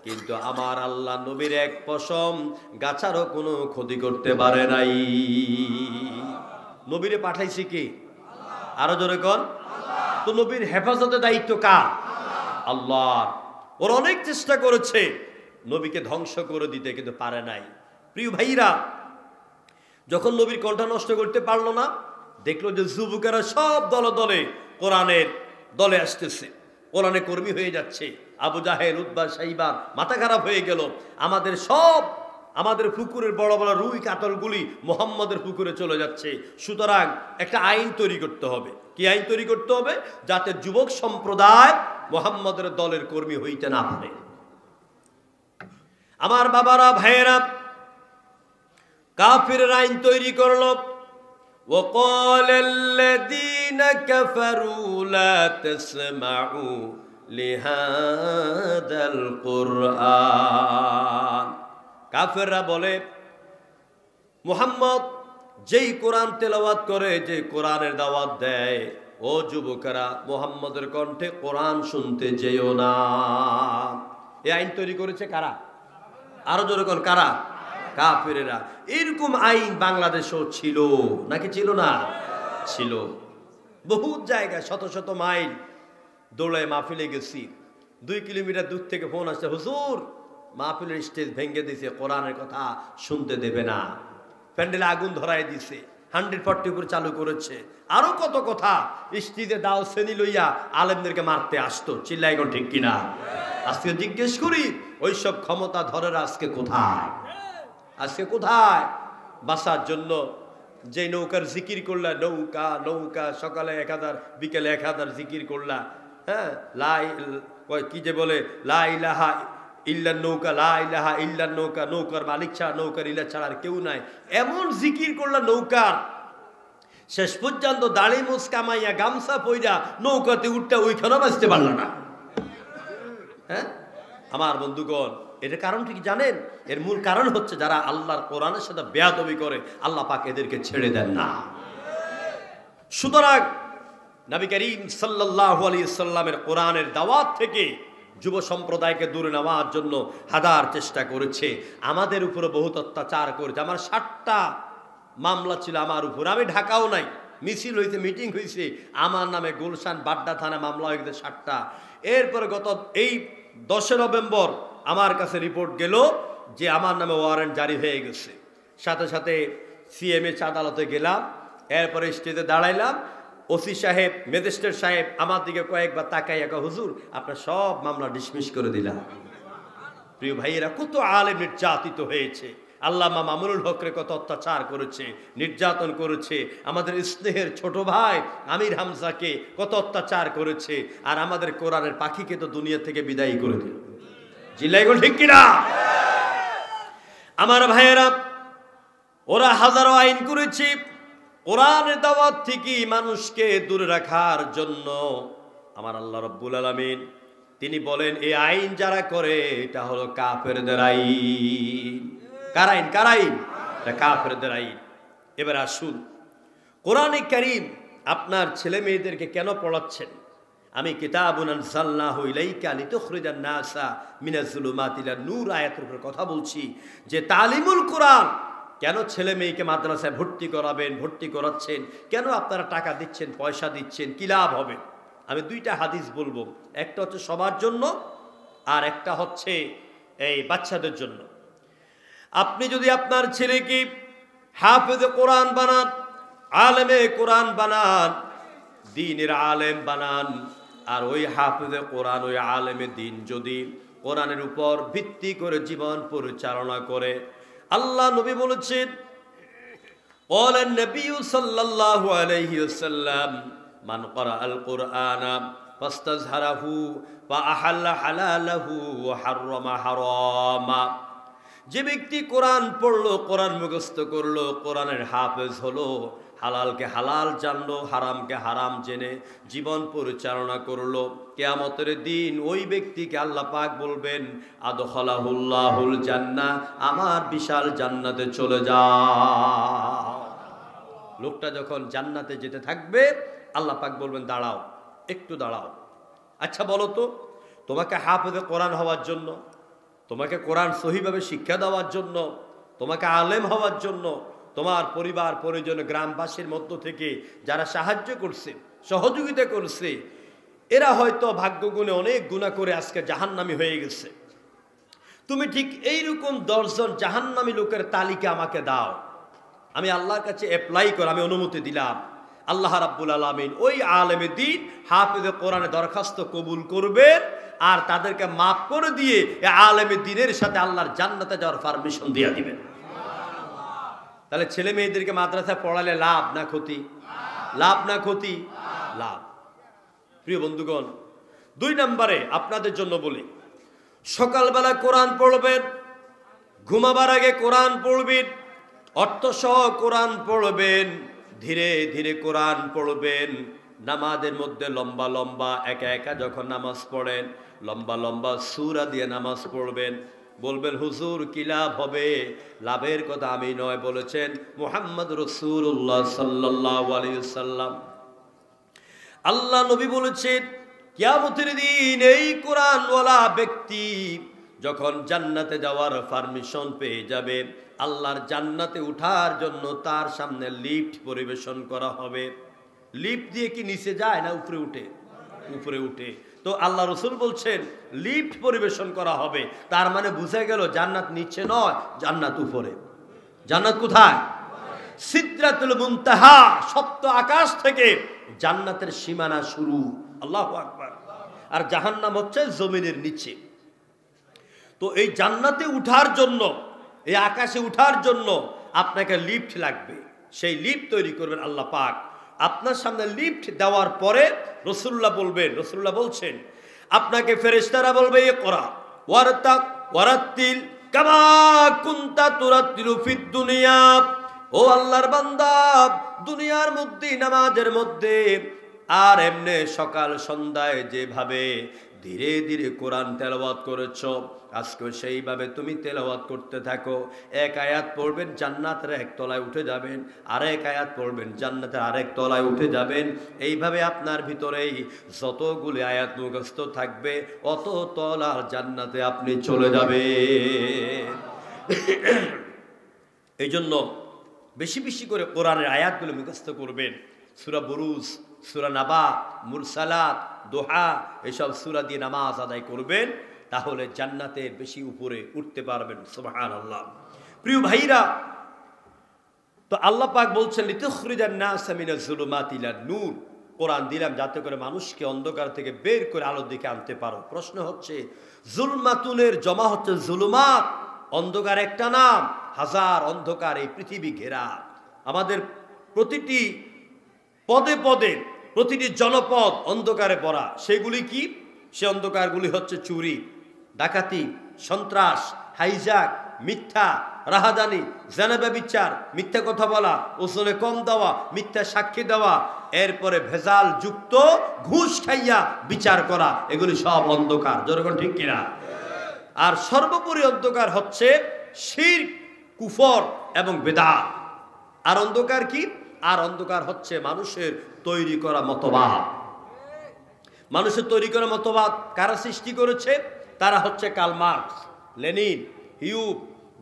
Speaker 2: কিন্তু আমার আল্লাহ নবীর এক পশম গাছারও কোনো ক্ষতি করতে পারে নাই। নবীরে পাঠাইছে কি? আরো জোরে কোন? তো নবীর হেফাজতের দায়িত্ব কার? আল্লাহ। ওরা অনেক চেষ্টা করেছে নবীকে ধ্বংস করে দিতে, কিন্তু পারে নাই। প্রিয় ভাইরা, যখন নবীর কণ্ঠ নষ্ট করতে পারলো না, দেখলো যে যুবকেরা সব দলে দলে কোরআনের দলে আসতেছে, কোরআনে কর্মী হয়ে যাচ্ছে। আবু জাহেল, উতবা, সাইবা মাথা খারাপ হয়ে গেল। আমাদের পুকুরের বড় বড় রুই কাতলগুলি মোহাম্মদের পুকুরে চলে যাচ্ছে। সুতরাং একটা আইন তৈরি করতে হবে। কি আইন তৈরি করতে হবে? যাতে যুবক সম্প্রদায় মোহাম্মদের দলের কর্মী হইতে না পারে। আমার বাবারা, ভাইয়েরা, কাফিররা আইন তৈরি করল। وقال الذين كفروا لا تسمعوا لهذا القرآن। কাফেররা বলে, মুহাম্মদ যেই কোরআন তেলাওয়াত করে, যে কোরআনের দাওয়াত দেয়, ও যুবকেরা মুহাম্মদের কণ্ঠে কোরআন শুনতে যেও না। এই আইন তৈরি করেছে কারা? আরো জোরে কোন কারা? কাফেরেরা। এরকম আইন বাংলাদেশেও ছিল নাকি ছিল না? ছিল। বহুত জায়গায় শত শত মাইল দৌড়ায় মাহফিলে গেছি। 2 কিলোমিটার দূর থেকে ফোন আসছে, হুজুর মাহফিলের স্টেজ ভেঙে দিছে, কোরআনের কথা শুনতে দেবে না, প্যান্ডেলে আগুন ধরায় দিছে, 140 চালু করেছে, আরো কত কথা। স্টেজে দাও শ্রেণী লইয়া আলেমদেরকে মারতে আসতো। চিল্লাই এখন ঠিক কিনা? আজকে জিজ্ঞেস করি, ওইসব ক্ষমতা ধরেরা আজকে কোথায়? আজকে কোথায়? বাঁচার জন্য যে নৌকার জিকির করলা, নৌকা নৌকা, সকালে 1000 বিকেলে 1000 জিকির করলা, হ্যাঁ, কি যে বলে, লা ইলাহা ইল্লার নৌকা, লা ইলাহা ইল্লার নৌকা, নৌকার মালিক ছাড়া, নৌকার ইলা ছাড়া আর কেউ নাই, এমন জিকির করলা নৌকার, শেষ পর্যন্ত দাড়ি মুছ কামাইয়া গামছা পইরা নৌকাতে উঠটা ওইখানে বাঁচতে পারল না। হ্যাঁ আমার বন্ধুগণ, এর কারণটা কি জানেন? এর মূল কারণ হচ্ছে যারা আল্লাহর কোরআনের সাথে বেয়াদবি করে, আল্লাহ পাক এদেরকে ছেড়ে দেন না। সুতরাং নবী করিম সাল্লাল্লাহু আলাইহি সাল্লামের কোরআনের দাওয়াত থেকে যুব সম্প্রদায়কে দূরে নেওয়ার জন্য হাজার চেষ্টা করেছে। আমাদের উপরে বহুত অত্যাচার করেছে। আমার 60টা মামলা ছিল আমার উপর। আমি ঢাকাও নাই, মিছিল হয়েছে, মিটিং হয়েছে, আমার নামে গুলশান বাড্ডা থানা মামলা হয়ে গেছে 60টা। এরপরে গত এই 10 নভেম্বর আমার কাছে রিপোর্ট গেল যে আমার নামে ওয়ারেন্ট জারি হয়ে গেছে। সাথে সাথে সিএমএইচ আদালতে গেলাম, এরপরে স্টেজে দাঁড়াইলাম। ওসি সাহেব, ম্যাজিস্ট্রেট সাহেব আমার দিকে কয়েকবার তাকাইয়া কয়, হুজুর আপনার সব মামলা ডিসমিস করে দিলাম। প্রিয় ভাইয়েরা, কত আলেম নির্যাতিত হয়েছে। আল্লামা মামুনুল হকরে কত অত্যাচার করেছে, নির্যাতন করেছে। আমাদের স্নেহের ছোট ভাই আমির হামজাকে কত অত্যাচার করেছে। আর আমাদের কোরআনের পাখিকে তো দুনিয়া থেকে বিদায়ী করে দিল। জিল্লাইগুল ঠিক কিনা? আমার ভাইয়েরা, ওরা হাজারো আইন করেছে কোরআনের দাওয়াত থেকে মানুষকে দূরে রাখার জন্য। আমার আল্লাহ রাব্বুল আলামিন তিনি বলেন, এই আইন যারা করে এটা হলো কাফেরদের আইন। কার আইন? কার আইন? এটা কাফেরদের আইন। এবার আসুন, কোরআনে কারীম আপনার ছেলে মেয়েদেরকে কেন পড়াচ্ছেন? আমি কিতাবুন আনজালনাহু ইলাইকা লিতুখরিজান নাসা মিনাজ যুলুমাতি ইলান নূর আয়াতের উপর কথা বলছি, যে তালিমুল কোরআন কেন ছেলে মেয়েকে মাদ্রাসায় ভর্তি করাবেন, ভর্তি করাচ্ছেন কেন? আপনারা টাকা দিচ্ছেন, পয়সা দিচ্ছেন, কি লাভ হবে? আমি 2টা হাদিস বলবো, একটা হচ্ছে সবার জন্য আর একটা হচ্ছে এই বাচ্চাদের জন্য। আপনি যদি আপনার ছেলেকে হাফেজে কোরআন বানান, আলেমে কোরআন বানান, দ্বীনের আলেম বানান, আর ওই হাফেজে কোরআন, ওই আলেমে দ্বীন যদি কোরআনের উপর ভিত্তি করে জীবন পরিচালনা করে, আল্লাহ নবী বলেছেন, ক্বালা নবী সাল্লাল্লাহু আলাইহি ওয়াসাল্লাম, মান ক্বারাআল কুরআনা ফাস্তাযহারাহু ওয়া আহাল্লা হালালাহু ওয়া হাররামা হারামা। যে ব্যক্তি কোরআন পড়লো, কোরআন মুখস্থ করলো, কোরআনের হাফেজ হলো, হালালকে হালাল জানলো, হারামকে হারাম জেনে জীবন পরিচালনা করলো, কিয়ামতের দিন ওই ব্যক্তিকে আল্লাহ পাক বলবেন আদখালাহুল্লাহুল জান্নাহ, আমার বিশাল জান্নাতে চলে যাও। লোকটা যখন জান্নাতে যেতে থাকবে আল্লাহ পাক বলবেন দাঁড়াও, একটু দাঁড়াও। আচ্ছা বলো তো, তোমাকে হাফেজে কোরআন হওয়ার জন্য, তোমাকে কোরআন সহিভাবে শিক্ষা দেওয়ার জন্য, তোমাকে আলেম হওয়ার জন্য তোমার পরিবার পরিজন গ্রামবাসীর মধ্য থেকে যারা সাহায্য করছে, সহযোগিতা করছে, এরা হয়তো ভাগ্যগুণে অনেক গুনাহ করে আজকে জাহান্নামী হয়ে গেছে। তুমি ঠিক এইরকম 10 জন জাহান্নামী লোকের তালিকা আমাকে দাও, আমি আল্লাহর কাছে অ্যাপ্লাই করে আমি অনুমতি দিলাম। আল্লাহ রাব্বুল আলামিন ওই আলেমে দ্বীন হাফেজে কোরআনে দরখাস্ত কবুল করবেন আর তাদেরকে মাফ করে দিয়ে এই আলেমে দ্বীনের সাথে আল্লাহর জান্নাতে যাওয়ার পারমিশন দিয়ে দিবেন। তাহলে ছেলে মেয়েদেরকে মাদ্রাসায় পড়ালে লাভ না ক্ষতি? লাভ না ক্ষতি? লাভ। প্রিয় বন্ধুগণ, 2 নম্বরে আপনাদের জন্য বলি, সকালবেলা কোরআন পড়বেন, ঘুমাবার আগে কোরআন পড়বেন, অর্থসহ কোরআন পড়বেন, ধীরে ধীরে কোরআন পড়বেন। নামাজের মধ্যে লম্বা লম্বা একা একা যখন নামাজ পড়েন লম্বা লম্বা সূরা দিয়ে নামাজ পড়বেন। বলবেন হুজুর কি লাভ হবে? লাভের কথা আমি নয়, বলেছেন মুহাম্মদ রাসূলুল্লাহ সাল্লাল্লাহু আলাইহি ওয়াসাল্লাম। আল্লাহ নবী বলেছেন কিয়ামতের দিন এই কোরআনওয়ালা ব্যক্তি যখন জান্নাতে যাওয়ার পারমিশন পেয়ে যাবে, আল্লাহর জান্নাতে উঠার জন্য তার সামনে লিফট পরিবেশন করা হবে। লিফট দিয়ে কি নিচে যায় না উপরে উঠে? উপরে উঠে। তো আল্লাহ রাসূল বলছেন লিফট পরিবেশন করা হবে, তার মানে বুঝা গেল জান্নাত নিচে নয়, জান্নাত উপরে। জান্নাত কোথায়? সিদরাতুল মুনতাহা, সপ্ত আকাশ থেকে জান্নাতের সীমানা শুরু। আল্লাহু আকবার। আর জাহান্নাম হচ্ছে জমিনের নিচে। তো এই জান্নাতে উঠার জন্য, এই আকাশে উঠার জন্য আপনাকে লিফট লাগবে। সেই লিফট তৈরি করবেন আল্লাহ পাক। আপনার সামনে লিফট দেওয়ার পরে রাসূলুল্লাহ বলবেন, রাসূলুল্লাহ বলছেন আপনাকে ফেরেশতারা বলবে ইকরা ওয়ারতাক ওয়ারাত্তিল কামা কুনতা তুরাত্তিলু ফিদ দুনিয়া। ও আল্লাহর বান্দা, দুনিয়ার মধ্যে নামাজের মধ্যে আর এমনে সকাল সন্ধ্যায় যেভাবে ধীরে ধীরে কোরআন তেলাওয়াত করেছো, আজকে সেইভাবে তুমি তেলাওয়াত করতে থাকো। এক আয়াত পড়বেন জান্নাতের এক তলায় উঠে যাবেন, আরেক আয়াত পড়বেন জান্নাতের আরেক তলায় উঠে যাবেন। এইভাবে আপনার ভিতরেই যতগুলি আয়াত মুখস্থ থাকবে অত তলার জান্নাতে আপনি চলে যাবেন। এই জন্য বেশি বেশি করে কোরআনের আয়াতগুলো মুখস্থ করবেন। সূরা বুরুজ, সূরা নাবা, মুরসালাত, দোহা, এসব সূরা দিয়ে নামাজ আদায় করবেন, তাহলে জান্নাতের বেশি উপরে উঠতে পারবেন। সুবহানাল্লাহ। প্রিয় ভাইরা, তো আল্লাহ পাক বলছেন লিতুখরিজান নাস মিনাজ যুলুমাতি ইলান নূর, কোরআন দিলাম যাতে করে মানুষকে অন্ধকার থেকে বের করে আলোর দিকে আনতে পারো। প্রশ্ন হচ্ছে জুলমাতুনের জমা হচ্ছে জুলুমাত, অন্ধকার একটা নাম, হাজার অন্ধকার এই পৃথিবী ঘেরা। আমাদের প্রতিটি পদে পদে, প্রতিটি জনপদ অন্ধকারে ভরা। সেগুলি কি? সে অন্ধকারগুলি হচ্ছে চুরি, ডাকাতি, সন্ত্রাস, হাইজাক, মিথ্যা, রাহাজানি, জেনা ব্যভিচার, মিথ্যা কথা বলা, ওজনে কম দেওয়া, মিথ্যা সাক্ষী দেওয়া, এরপরে ভেজাল যুক্ত ঘুষ খাইয়া বিচার করা, এগুলি সব অন্ধকার। যেরকম ঠিক কিনা? আর সর্বোপরি অন্ধকার হচ্ছে শিরক, কুফর এবং বেদাত। আর অন্ধকার কি? আর অন্ধকার হচ্ছে মানুষের তৈরি করা মতবাদ। মানুষের তৈরি করা মতবাদ কারা সৃষ্টি করেছে? তারা হচ্ছে Karl Marx, Lenin, Hume,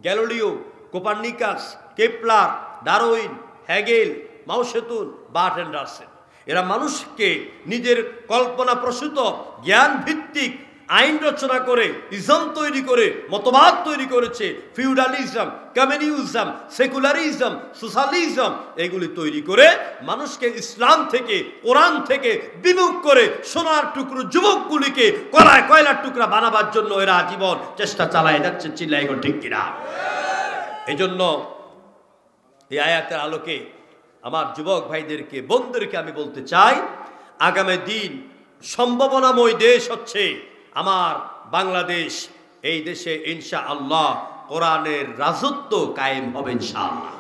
Speaker 2: Galileo, Copernicus, Kepler, Darwin, Hegel, Mao Tsetung, bird and Rasel. এরা মানুষকে নিজের কল্পনা প্রসূত জ্ঞান ভিত্তিক আইন রচনা করে, ইজম তৈরি করে, মতবাদ তৈরি করেছে। ফিউডালিজম, কমিউনিজম, সেকুলারিজম, সোশ্যালিজম, এগুলি তৈরি করে মানুষকে ইসলাম থেকে, কোরআন থেকে বিমুখ করে সোনার টুকরো যুবকগুলিকে কলায় কয়লার টুকরা বানাবার জন্য এরা জীবন চেষ্টা চালায় যাচ্ছে। চিল্লাই গো ঠিক কিনা? এই জন্য এই আয়াতের আলোকে আমার যুবক ভাইদেরকে, বোনদেরকে আমি বলতে চাই, আগামী দিন সম্ভাবনাময় দেশ হচ্ছে আমার বাংলাদেশ। এই দেশে ইনশাআল্লাহ কোরআনের রাজত্ব কায়েম হবে ইনশাআল্লাহ।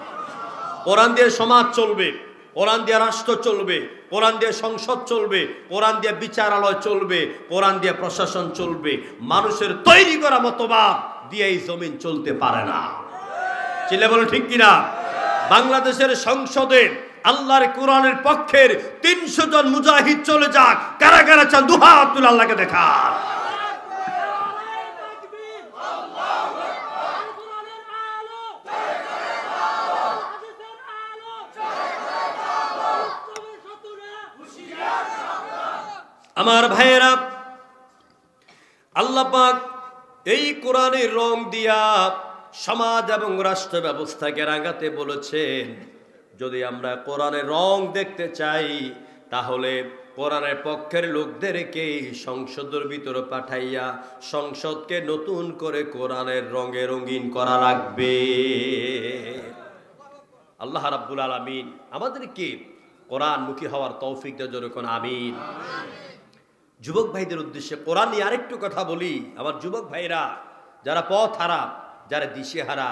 Speaker 2: কোরআন দিয়ে সমাজ চলবে, কোরআন দিয়ে রাষ্ট্র চলবে, কোরআন দিয়ে সংসদ চলবে, কোরআন দিয়ে বিচারালয় চলবে, কোরআন দিয়ে প্রশাসন চলবে। মানুষের তৈরি করা মতবাদ দিয়ে এই জমিন চলতে পারে না। চিল্লা বলে ঠিক কিনা? বাংলাদেশের সংসদে আল্লাহর কোরআনের পক্ষের 300 জন মুজাহিদ চলে যাক, কারা কারা চান দুহাত তুলে আল্লাহকে দেখান। আমার ভাইয়েরা, আল্লাহ পাক এই কোরআনের রং দিয়া সমাজ এবং রাষ্ট্র ব্যবস্থাকে রাঙাতে বলেছেন। যদি আমরা কোরআনের রং দেখতে চাই তাহলে কোরআনের পক্ষের লোকদেরকে সংসদের ভিতরে পাঠাইয়া সংসদকে নতুন করে কোরআনের রঙে রঙিন করা লাগবে। আল্লাহ রাব্বুল আলামিন আমাদেরকে কোরআনমুখী হওয়ার তৌফিক দেন, জোরে কোন আমিন। যুবক ভাইদের উদ্দেশ্যে কোরআন নিয়ে আরেকটু কথা বলি। আমার যুবক ভাইরা, যারা পথ হারা, যারা দিশেহারা,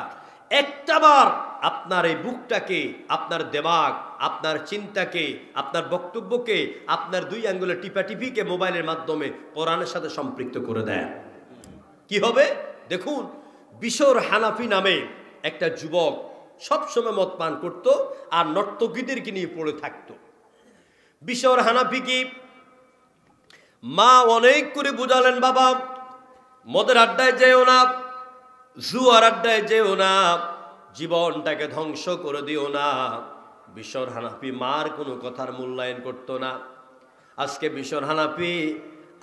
Speaker 2: একটাবার আপনার এই বুকটাকে, আপনার দেমাগ, আপনার চিন্তাকে, আপনার বক্তব্যকে, আপনার 2 আঙ্গুলে টিপাটিপিকে মোবাইলের মাধ্যমে কোরআনের সাথে সম্পৃক্ত করে দেয়। কি হবে দেখুন। বিশর হানাফি নামে একটা যুবক সবসময় মদ পান করত আর নর্তকীদেরকে নিয়ে পড়ে থাকতো। বিশর হানাফি কি মা অনেক করে বুঝালেন, বাবা মদের আড্ডায় যেও না, জুয়ার আড্ডায় যেও না, জীবনটাকে ধ্বংস করে দিও না। বিশর হানাফি মার কোনো কথার মূল্যায়ন করতো না। আজকে বিশর হানাফি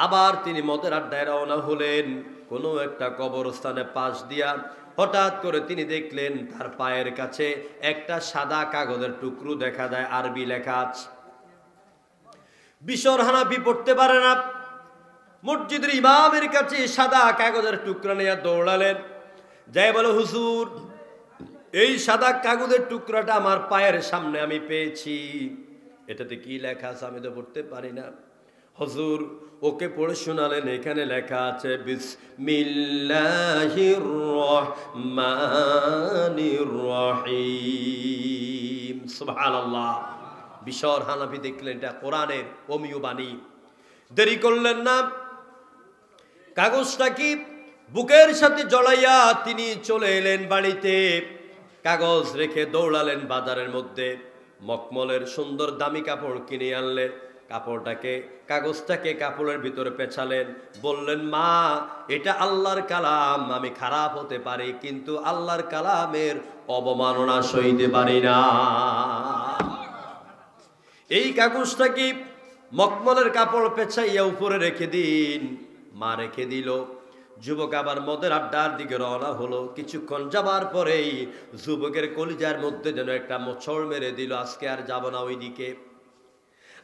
Speaker 2: আবার তিনি মদের আড্ডায় রওনা হলেন। কোনো একটা কবরস্থানে পাশ দিয়া হঠাৎ করে তিনি দেখলেন তার পায়ের কাছে একটা সাদা কাগজের টুকরো দেখা যায়, আরবি লেখা আছে। বিশর হানাফি পড়তে পারে না, মসজিদের ইমামের কাছে সাদা কাগজের টুকরা নিয়ে দৌড়ালেন, যাই বলে, হুজুর এই সাদা কাগজের টুকরাটা আমার পায়ের সামনে আমি পেয়েছি, এটাতে কি লেখা আছে আমি তো পড়তে পারি না। হুজুর ওকে পড়ে শোনালেন, এখানে লেখা আছে বিসমিল্লাহির রহমানির রহিম। সুবহানাল্লাহ। বিশর হানাফি দেখলেন এটা কোরআনের অমীয় বাণী। দেরি করলেন না, কাগজটা কি বুকের সাথে জড়াইয়া তিনি চলে এলেন বাড়িতে। কাগজ রেখে দৌড়ালেন বাজারের মধ্যে, মখমলের সুন্দর দামি কাপড় কিনে আনলেন। কাগজটাকে কাপড়ের ভিতরে পেঁচালেন, বললেন, মা এটা আল্লাহর কালাম, আমি খারাপ হতে পারি কিন্তু আল্লাহর কালামের অবমাননা সইতে পারি না। এই কাগজটা কি মখমলের কাপড় পেঁচাইয়া উপরে রেখে দিন। মা রেখে দিল। যুবক আবার মদের আড্ডার দিকে রওনা হলো। কিছুক্ষণ যাবার পরেই যুবকের কলিজার মধ্যে যেন একটা মোচড় মেরে দিল, আজকে আর যাব না ওই দিকে।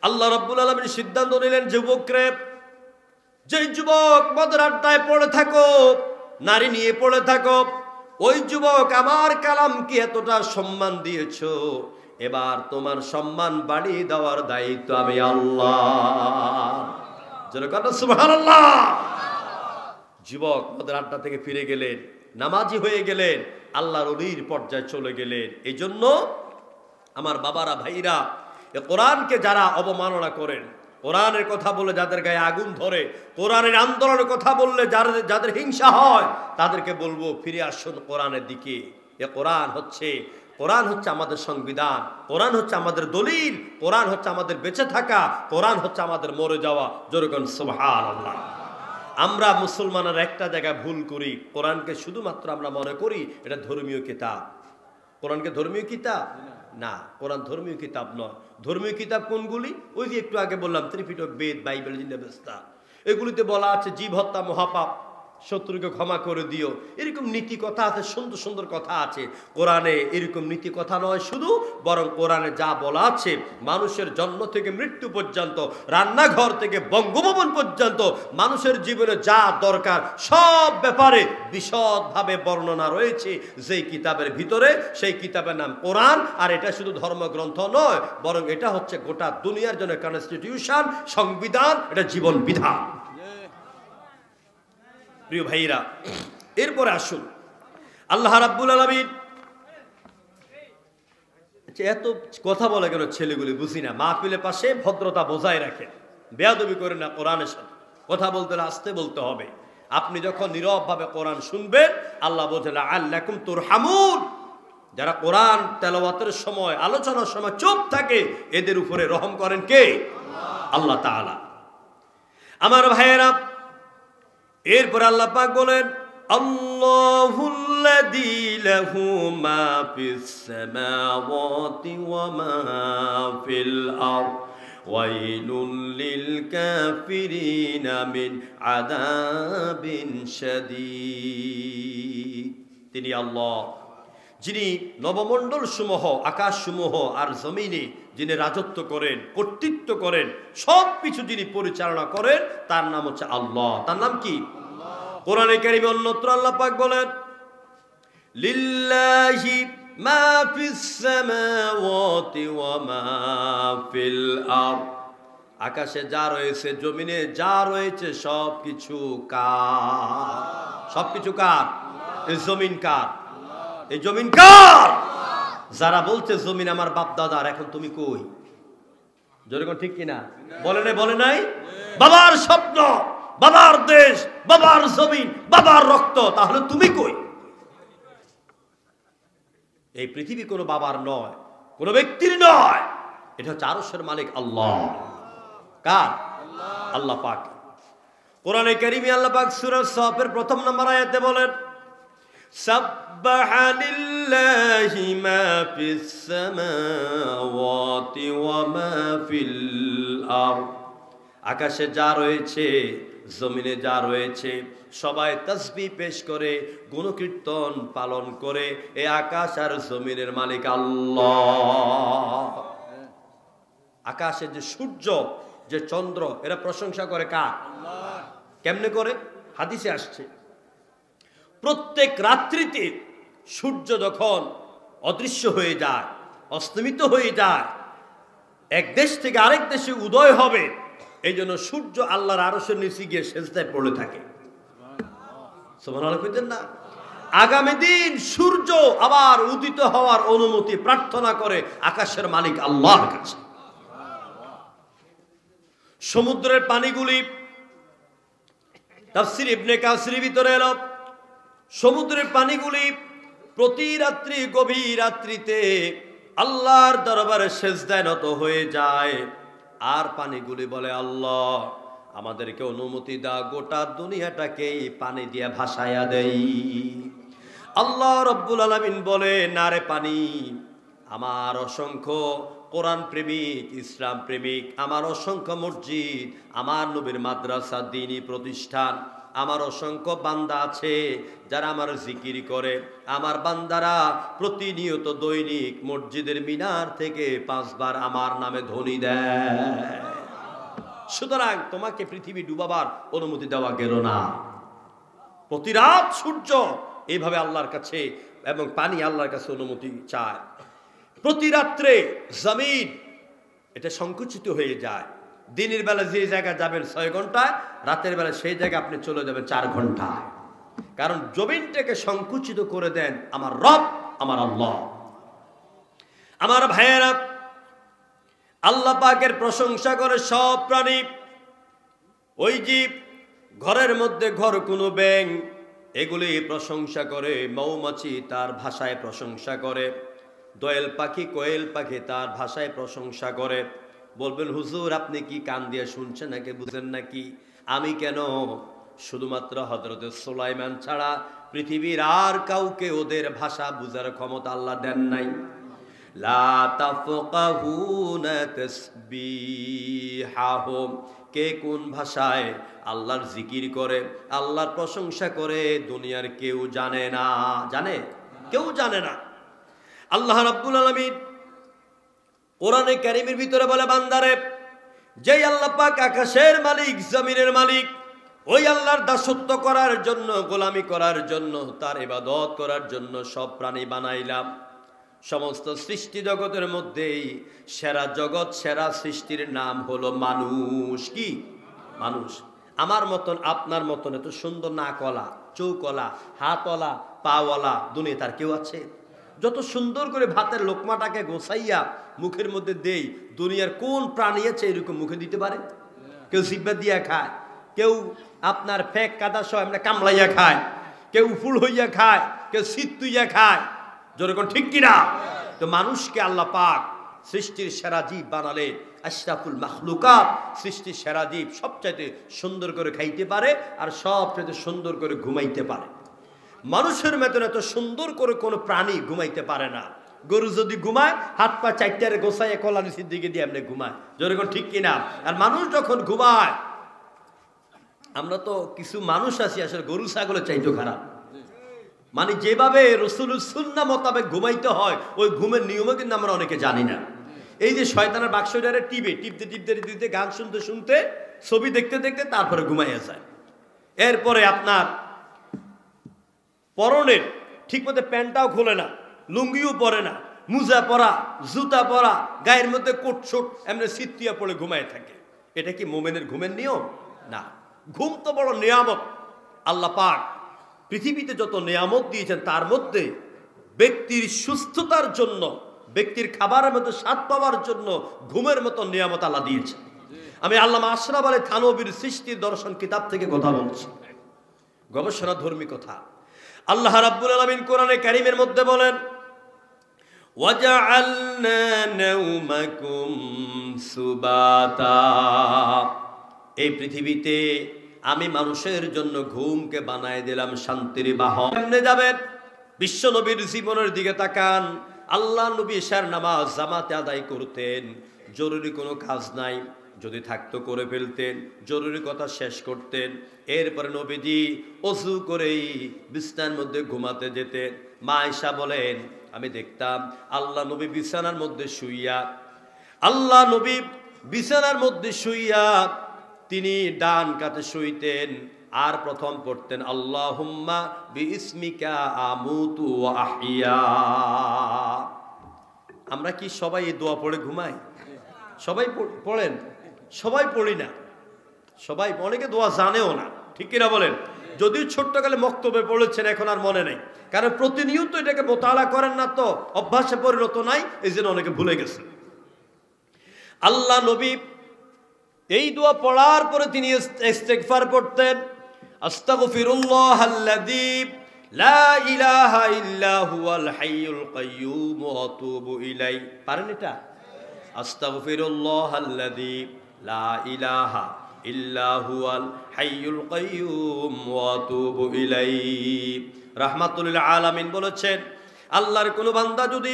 Speaker 2: আল্লাহ রাব্বুল আলামিন সিদ্ধান্ত নিলেন, যুবকরে, যেই যুবক মদের আড্ডায় পড়ে থাকো, নারী নিয়ে পড়ে থাকো, ওই যুবক আমার কালামকে এতটা সম্মান দিয়েছো, এবার তোমার সম্মান বাড়িয়ে দেওয়ার দায়িত্ব আমি আল্লাহ। সুবহানাল্লাহ। যুবক মদের আড্ডা থেকে ফিরে গেলেন, নামাজি হয়ে গেলেন, আল্লাহর ওলির পর্যায়ে চলে গেলেন। এই জন্য আমার বাবারা, ভাইরা, কোরআনকে যারা অবমাননা করেন, কোরআনের কথা বলে যাদের গায়ে আগুন ধরে, কোরআনের আন্দোলনের কথা বললে যাদের হিংসা হয়, তাদেরকে বলবো ফিরে আসুন কোরআনের দিকে। কোরআন হচ্ছে আমাদের সংবিধান, কোরআন হচ্ছে আমাদের দলিল, কোরআন হচ্ছে আমাদের বেঁচে থাকা, কোরআন হচ্ছে আমাদের মরে যাওয়া। যেরকম সুবহানাল্লাহ। আমরা মুসলমানের একটা জায়গায় ভুল করি, কোরআনকে শুধুমাত্র আমরা মনে করি এটা ধর্মীয় কিতাব। কোরআনকে ধর্মীয় কিতাব না, কোরআন ধর্মীয় কিতাব নয়। ধর্মীয় কিতাব কোনগুলি? ওই যে একটু আগে বললাম, ত্রিপিটক, বেদ, বাইবেল, জিন্দাবেস্তা, এগুলিতে বলা আছে জীব হত্যা মহাপাপ, শত্রুকে ক্ষমা করে দিও, এরকম নীতি কথা আছে, সুন্দর সুন্দর কথা আছে। কোরআনে এরকম নীতি কথা নয় শুধু, বরং কোরআনে যা বলা আছে মানুষের জন্ম থেকে মৃত্যু পর্যন্ত, রান্নাঘর থেকে বঙ্গভবন পর্যন্ত মানুষের জীবনে যা দরকার সব ব্যাপারে বিশদভাবে বর্ণনা রয়েছে যেই কিতাবের ভিতরে। সেই কিতাবের নাম কোরআন। আর এটা শুধু ধর্মগ্রন্থ নয়, বরং এটা হচ্ছে গোটা দুনিয়ার জন্য কনস্টিটিউশন, সংবিধান, এটা জীবন বিধান। প্রিয় ভাইরা, এরপরে আসুন, আল্লাহ রাব্বুল আলামিন এত কথা বলে কেন ছেলেগুলি বুঝি না। মাহফিলের পাশে ভদ্রতা বজায় রাখেন, বেয়াদবি করে না কোরআনের সাথে। কথা বলতে হলে আস্তে বলতে হবে। আপনি যখন নীরবভাবে কোরআন শুনবেন, আল্লাহ বলছেন লাআল্লাকুম তুরহামুন, যারা কোরআন তেলাওয়াতের সময়, আলোচনার সময় চুপ থাকে, এদের উপরে রহম করেন কে? আল্লাহ তাআলা। আমার ভাইয়েরা, এরপর আল্লাহ পাক বলেন আল্লাহুল্লাযী লাহু মা ফিস সামাওয়াতি ওয়া মা ফিল আরদ ওয়াইলুল লিল কাফিরিনা মিন আযাবিন শাদীদ। তিনি আল্লাহ, যিনি নবমণ্ডল সমূহ, আকাশ সমূহ আর জমিনে যিনি রাজত্ব করেন, কর্তৃত্ব করেন, সব কিছু যিনি পরিচালনা করেন, তার নাম হচ্ছে আল্লাহ। তার নাম কি? কোরআনে কারীমে অন্যত্র আল্লাহ পাক বলেন লিল্লাহি মা ফিস সামাওয়াতি ওয়া মা ফিল আরদ, আকাশে যা রয়েছে, জমিনে যা রয়েছে, সব কিছু কার? সব কিছু কার? এই জমিন কার? এই জমিন কার? যারা বলছে জমিন আমার বাপ দাদার, এখন তুমি কই? যেরকম ঠিক কিনা? বলে নাই? বাবার স্বপ্ন, বাবার দেশ, বাবার জমিন, বাবার রক্ত, তাহলে তুমি কই? এই পৃথিবী কোনো বাবার নয়, কোনো ব্যক্তির নয়, এটা হচ্ছে আরশের মালিক আল্লাহ। কার? আল্লাহ পাক। কোরআনে কারীমে আল্লাহ পাক সূরা সাফের প্রথম নম্বর আয়াতে বলেন সাব্বাহা লিল্লাহি মা ফিস সামাওয়াতি ওয়া মা ফিল আরদ, আকাশে যা রয়েছে, জমিনে যা রয়েছে, সবাই তাসবিহ পেশ করে, গুণকীর্তন পালন করে, এই আকাশ আর জমিনের মালিক আল্লাহ। আকাশে যে সূর্য, যে চন্দ্র, এরা প্রশংসা করে কার? কেমনে করে? হাদিসে আসছে প্রত্যেক রাত্রিতে সূর্য যখন অদৃশ্য হয়ে যায়, অস্তমিত হয়ে যায়, এক দেশ থেকে আরেক দেশে উদয় হবে, এই জন্য সূর্য আল্লাহর আরশের নিচে গিয়ে সেজদায় পড়ে থাকে। সুবহানাল্লাহ কইতেন না? আগামী দিন সূর্য আবার উদিত হওয়ার অনুমতি প্রার্থনা করে আকাশের মালিক আল্লাহর কাছে। সমুদ্রের পানিগুলি, তাফসীর ইবনে কাসিরের ভিতরে এলো, সমুদ্রের পানিগুলি প্রতি রাত্রি, গভীর রাত্রিতে আল্লাহর দরবারে সেজদায় নত হয়ে যায়। আর পানিগুলি বলে আল্লাহ আমাদেরকে অনুমতি দাও, গোটা দুনিয়াটাকে পানি দিয়ে ভাসাইয়া দেই। আল্লাহ রব্বুল আলামিন বলে না রে পানি, আমার অসংখ্য কোরআন প্রেমিক, ইসলাম প্রেমিক, আমার অসংখ্য মসজিদ, আমার নবীর মাদ্রাসা, দ্বীনি প্রতিষ্ঠান, আমার অসংখ্য বান্দা আছে যারা আমার জিকির করে। আমার বান্দারা প্রতিনিয়ত দৈনিক মসজিদের মিনার থেকে 5 বার আমার নামে ধ্বনি দেয়। সুতরাং তোমাকে পৃথিবী ডুবাবার অনুমতি দেওয়া গেল না। প্রতি রাত সূর্য এইভাবে আল্লাহর কাছে এবং পানি আল্লাহর কাছে অনুমতি চায়। প্রতি রাত্রে জমিন এটা সংকুচিত হয়ে যায়। দিনের বেলা যে জায়গায় যাবেন 6 ঘন্টায়, রাতের বেলা সেই জায়গায় আপনি চলে যাবেন 4 ঘন্টায়। কারণ জমিনটাকে সংকুচিত করে দেন আমার রব, আমার আল্লাহ। আমার ভাইয়েরা, আল্লাহ পাকের প্রশংসা করে সব প্রাণী। ওই জীব, ঘরের মধ্যে ঘর কোনো ব্যাঙ, এগুলি প্রশংসা করে। মৌমাছি তার ভাষায় প্রশংসা করে। দোয়েল পাখি, কোয়েল পাখি তার ভাষায় প্রশংসা করে। বলবেন হুজুর আপনি কি কান দিয়ে শুনছেন নাকি বুঝেন নাকি? আমি কেন, শুধুমাত্র হযরত সুলাইমান ছাড়া পৃথিবীর আর কাউকে ওদের ভাষা বুঝার ক্ষমতা আল্লাহ দেন নাই। লা তাফকাহুনা তাসবিহাহুম, কে কোন ভাষায় আল্লাহর জিকির করে, আল্লাহর প্রশংসা করে, দুনিয়ার কেউ জানে না। জানে? কেউ জানে না। আল্লাহ রাব্বুল আলামিন কোরআনে কারীমের ভিতরে বলে বান্দারে, যেই আল্লাহ পাক আকাশের মালিক, জমিনের মালিক, ওই আল্লাহর দাসত্ব করার জন্য, গোলামি করার জন্য, তার ইবাদত করার জন্য সব প্রাণী বানাইলাম। সমস্ত সৃষ্টি জগতের মধ্যেই সেরা জগৎ, সেরা সৃষ্টির নাম হলো মানুষ। কি? মানুষ। আমার মতন, আপনার মতন এত সুন্দর নাকওয়ালা, চৌকলা, হাতওয়ালা, পাওয়ালা দুনিয়া তার কেউ আছে? যত সুন্দর করে ভাতের লোকমাটাকে গোছাইয়া মুখের মধ্যে দেই, দুনিয়ার কোন প্রাণী আছে এরকম মুখে দিতে পারে? কেউ জিব্বা দিয়া খায়, কেউ আপনার ফেক কাদা সহ এমনি কামলাইয়া খায়, কেউ ফুল হইয়া খায়, কেউ শীত তুইয়া খায়। যেরকম ঠিক কিনা? তো মানুষকে আল্লাহ পাক সৃষ্টির সেরা জীব বানালে, আশরাফুল মাখলুকাত, সৃষ্টির সেরা জীব, সবচাইতে সুন্দর করে খাইতে পারে আর সবচাইতে সুন্দর করে ঘুমাইতে পারে। মানুষের মতন এত সুন্দর করে কোনো প্রাণী ঘুমাইতে পারে না। গরু যদি ঘুমায় হাত পা চারটারে গোছাইয়া কলা নিচের দিকে দিয়ে এমনি ঘুমায়। যেরকম ঠিক কিনা? আর মানুষ যখন ঘুমায়, আমরা তো কিছু মানুষ আছি আসলে গরু ছাগলের চাইতেও খারাপ। মানে যেভাবে রাসূলুর সুন্নাহ মোতাবেক ঘুমাইতে হয়, ওই ঘুমের নিয়মও কিন্তু আমরা অনেকে জানি না। এই যে শয়তানের বাক্সটারে টিপতে টিপতে গান শুনতে শুনতে ছবি দেখতে দেখতে তারপরে ঘুমাইয়া যায়। এরপরে আপনার পরনের ঠিক মতো প্যান্টটাও খোলে না, লুঙ্গিও পরে না, মুজা পরা, জুতা পরা, গায়ের মধ্যে কোটছোট এমনি সিত্তিয়া পড়ে ঘুমায় থাকে। এটা কি মোমেনের ঘুমের নিয়ম? না। ঘুম তো বড় নিয়ামত। আল্লাহ পাক পৃথিবীতে যত নিয়ামত দিয়েছেন তার মধ্যে ব্যক্তির সুস্থতার জন্য, ব্যক্তির খাবারের মতো স্বাদ পাওয়ার জন্য ঘুমের মতো নিয়ামত আল্লাহ দিয়েছেন। আমি আল্লামা আশরাফ আলী থানভীর সৃষ্টির দর্শন কিতাব থেকে কথা বলছি, গবেষণা ধর্মী কথা। আল্লাহ রাব্বুল আলামিন কোরআনে কারীমের মধ্যে বলেন, ওয়াজআলনা নাওমাকুম সুবাতা, এই পৃথিবীতে আমি মানুষের জন্য ঘুমকে বানায় দিলাম শান্তির বাহন। কেমনে যাবেন? বিশ্ব নবীর জীবনের দিকে তাকান। আল্লাহ নবী এশার নামাজ জামাতে আদায় করতেন, জরুরি কোনো কাজ নাই, যদি থাকতো করে ফেলতেন, জরুরি কথা শেষ করতেন। এরপরে নবীজি ওযু করেই বিছানার মধ্যে ঘুমাতে যেতেন। মা আয়েশা বলেন, আমি দেখতাম আল্লাহ নবী বিছানার মধ্যে শুইয়া তিনি ডান কাতে শুইতেন আর প্রথম পড়তেন আল্লাহুম্মা বিইসমিকা আমুতু ওয়া আহইয়া। আমরা কি সবাই এই দোয়া পড়ে ঘুমাই? সবাই পড়েন? সবাই পড়ি না, সবাই অনেকে দোয়া জানেও না, ঠিক কিনা বলেন? যদিও ছোট্টকালে মক্তবে পড়েছেন, এখন আর মনে নেই, কারণ প্রতিনিয়ত এটাকে মোতালা করেন না, তো অভ্যাসে পরিণত নাই, এই জন্য অনেকে ভুলে গেছেন। আল্লাহ নবী এই দোয়া পড়ার পরে তিনি ইস্তেগফার পড়তেন, আস্তাগফিরুল্লাহাল্লাযী লা ইলাহা ইল্লা হুয়াল হাইয়ুল কাইয়্যুম ওয়া আতুবু ইলাই। পারেন এটা? আস্তাগফিরুল্লাহাল্লাযী লা ইলাহা ইল্লা হুয়াল হাইয়ুল কাইয়্যুম ওয়া আতুবু ইলাই। রাহমাতুল লিল আলামিন বলেছেন, আল্লাহর কোন বান্দা যদি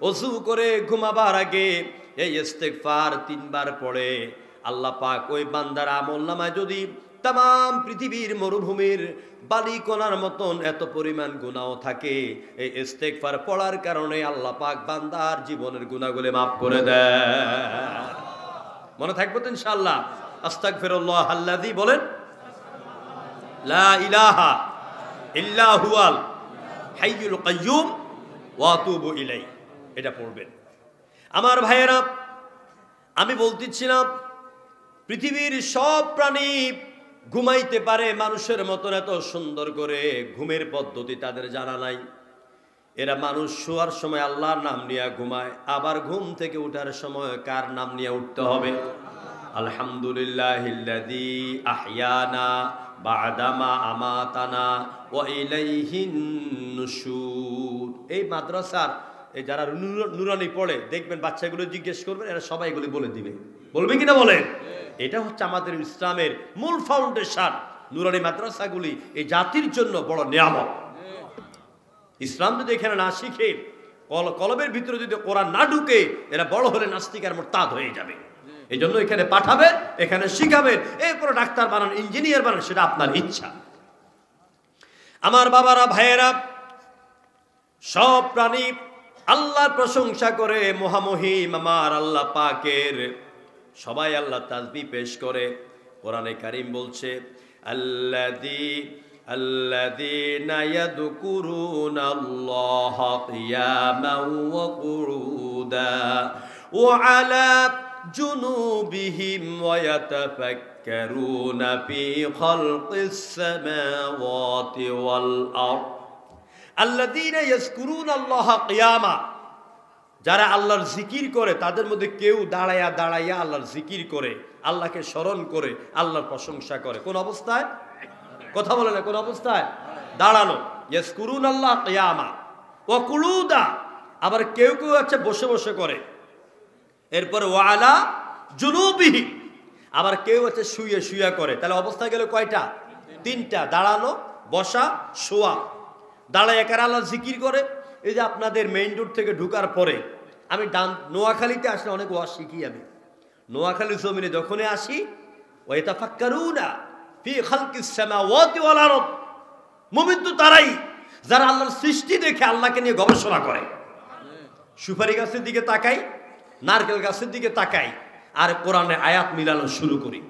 Speaker 2: ওযু করে ঘুমাবার আগে এই ইস্তেগফার 3 বার পড়ে, আল্লাহ পাক ওই বান্দার আমলনামায় যদি তাম পৃথিবীর মরুভূমির বালিকণার মতন এত পরিমাণ গুনাহ থাকে, এই ইস্তেগফার পড়ার কারণে আল্লাহ পাক বান্দার জীবনের গুনাহগুলো মাফ করে দেয়। মনে থাকবে তো ইনশাআল্লাহ? আস্তাগফিরুল্লাহাল্লাযী বলেন, লা ইলাহা ইল্লা হুয়াল হাইয়ুল কাইয়্যুম ওয়া আতুবু ইলাই, এটা পড়বেন। আমার ভাইয়েরা, আমি বলতেছিলাম পৃথিবীর সব প্রাণী ঘুমাইতে পারে মানুষের মতন এত সুন্দর করে, ঘুমের পদ্ধতি তাদের জানা নাই। এরা মানুষ শোয়ার সময় আল্লাহর নাম নিয়ে ঘুমায়, আবার ঘুম থেকে উঠার সময় কার নাম নিয়ে উঠতে হবে? আলহামদুলিল্লাহিল্লাযী আহইয়ানা বা'দামা আমাতানা ওয়া ইলাইহিন নুশুর। এই মাদ্রাসার এই যারা নুরানি পড়ে দেখবেন, বাচ্চাগুলো জিজ্ঞেস করবেন, এরা সবাই এগুলি বলে দিবে। বলবে কিনা বলেন? এটা হচ্ছে আমাদের ইসলামের মূল ফাউন্ডেশন। নুরানি মাদ্রাসাগুলি এই জাতির জন্য বড় নিয়ামত। ইসলাম যদি এখানে না শিখে, কলবের ভিতরে যদি কোরআন না ঢুকে, এরা বড় হলে নাস্তিক আর মুরতাদ হয়ে যাবে। এই জন্য এখানে পাঠাবেন, এখানে শিখাবেন, এরপরে ডাক্তার বানান, ইঞ্জিনিয়ার বানান, সেটা আপনার ইচ্ছা। আমার বাবারা, ভাইয়েরা, সব প্রাণী আল্লাহর প্রশংসা করে, মহামহিম আমার আল্লাহ পাকের সবাই আল্লাহ তাসবিহ পেশ করে। কোরআনে কারীম বলছে, আল্লাযীনা ইয়াযকুরুনাল্লাহা কিয়ামান ওয়া কুউদা ওয়া আলা জুনুবিহিম ওয়া ইয়াতাফাক্কারুনা ফী খালকিস সামাওয়াতি ওয়াল আরদ আল্লাযীনা ইয়াযকুরুনাল্লাহা কিয়ামা, যারা আল্লাহর জিকির করে তাদের মধ্যে কেউ দাঁড়াইয়া দাঁড়াইয়া আল্লাহর জিকির করে, আল্লাহকে স্মরণ করে, আল্লাহর প্রশংসা করে। কোন অবস্থায়? কথা বলে না, কোন অবস্থায়? দাঁড়ানো। ইয়াযকুরুনাল্লাহা কিয়ামা ওয়া কুউদা, আবার কেউ কেউ আছে বসে বসে করে। এরপর ওয়া আলা জুনুবিহি, আবার কেউ আছে শুয়ে শুয়ে করে। তাহলে অবস্থায় গেলে কয়টা? তিনটা। দাঁড়ানো, বসা, শোয়া। দাঁড়ায় একার আল্লাহর জিকির করে। এই যে আপনাদের মেইন রোড থেকে ঢুকার পরে আমি নোয়াখালীতে আসলে অনেক ওয়াজ শিখি। আমি নোয়াখালীর জমিনে যখনই আসি, ওয়া ইয়াতাফাক্কারুনা ফি খালকিস সামাওয়াতি ওয়াল আরদ, মুমিন তো তারাই যারা আল্লাহর সৃষ্টি দেখে আল্লাহকে নিয়ে গবেষণা করে। সুপারি গাছের দিকে তাকাই, নারকেল গাছের দিকে তাকাই, আর কোরআনে আয়াত মিলানো শুরু করি।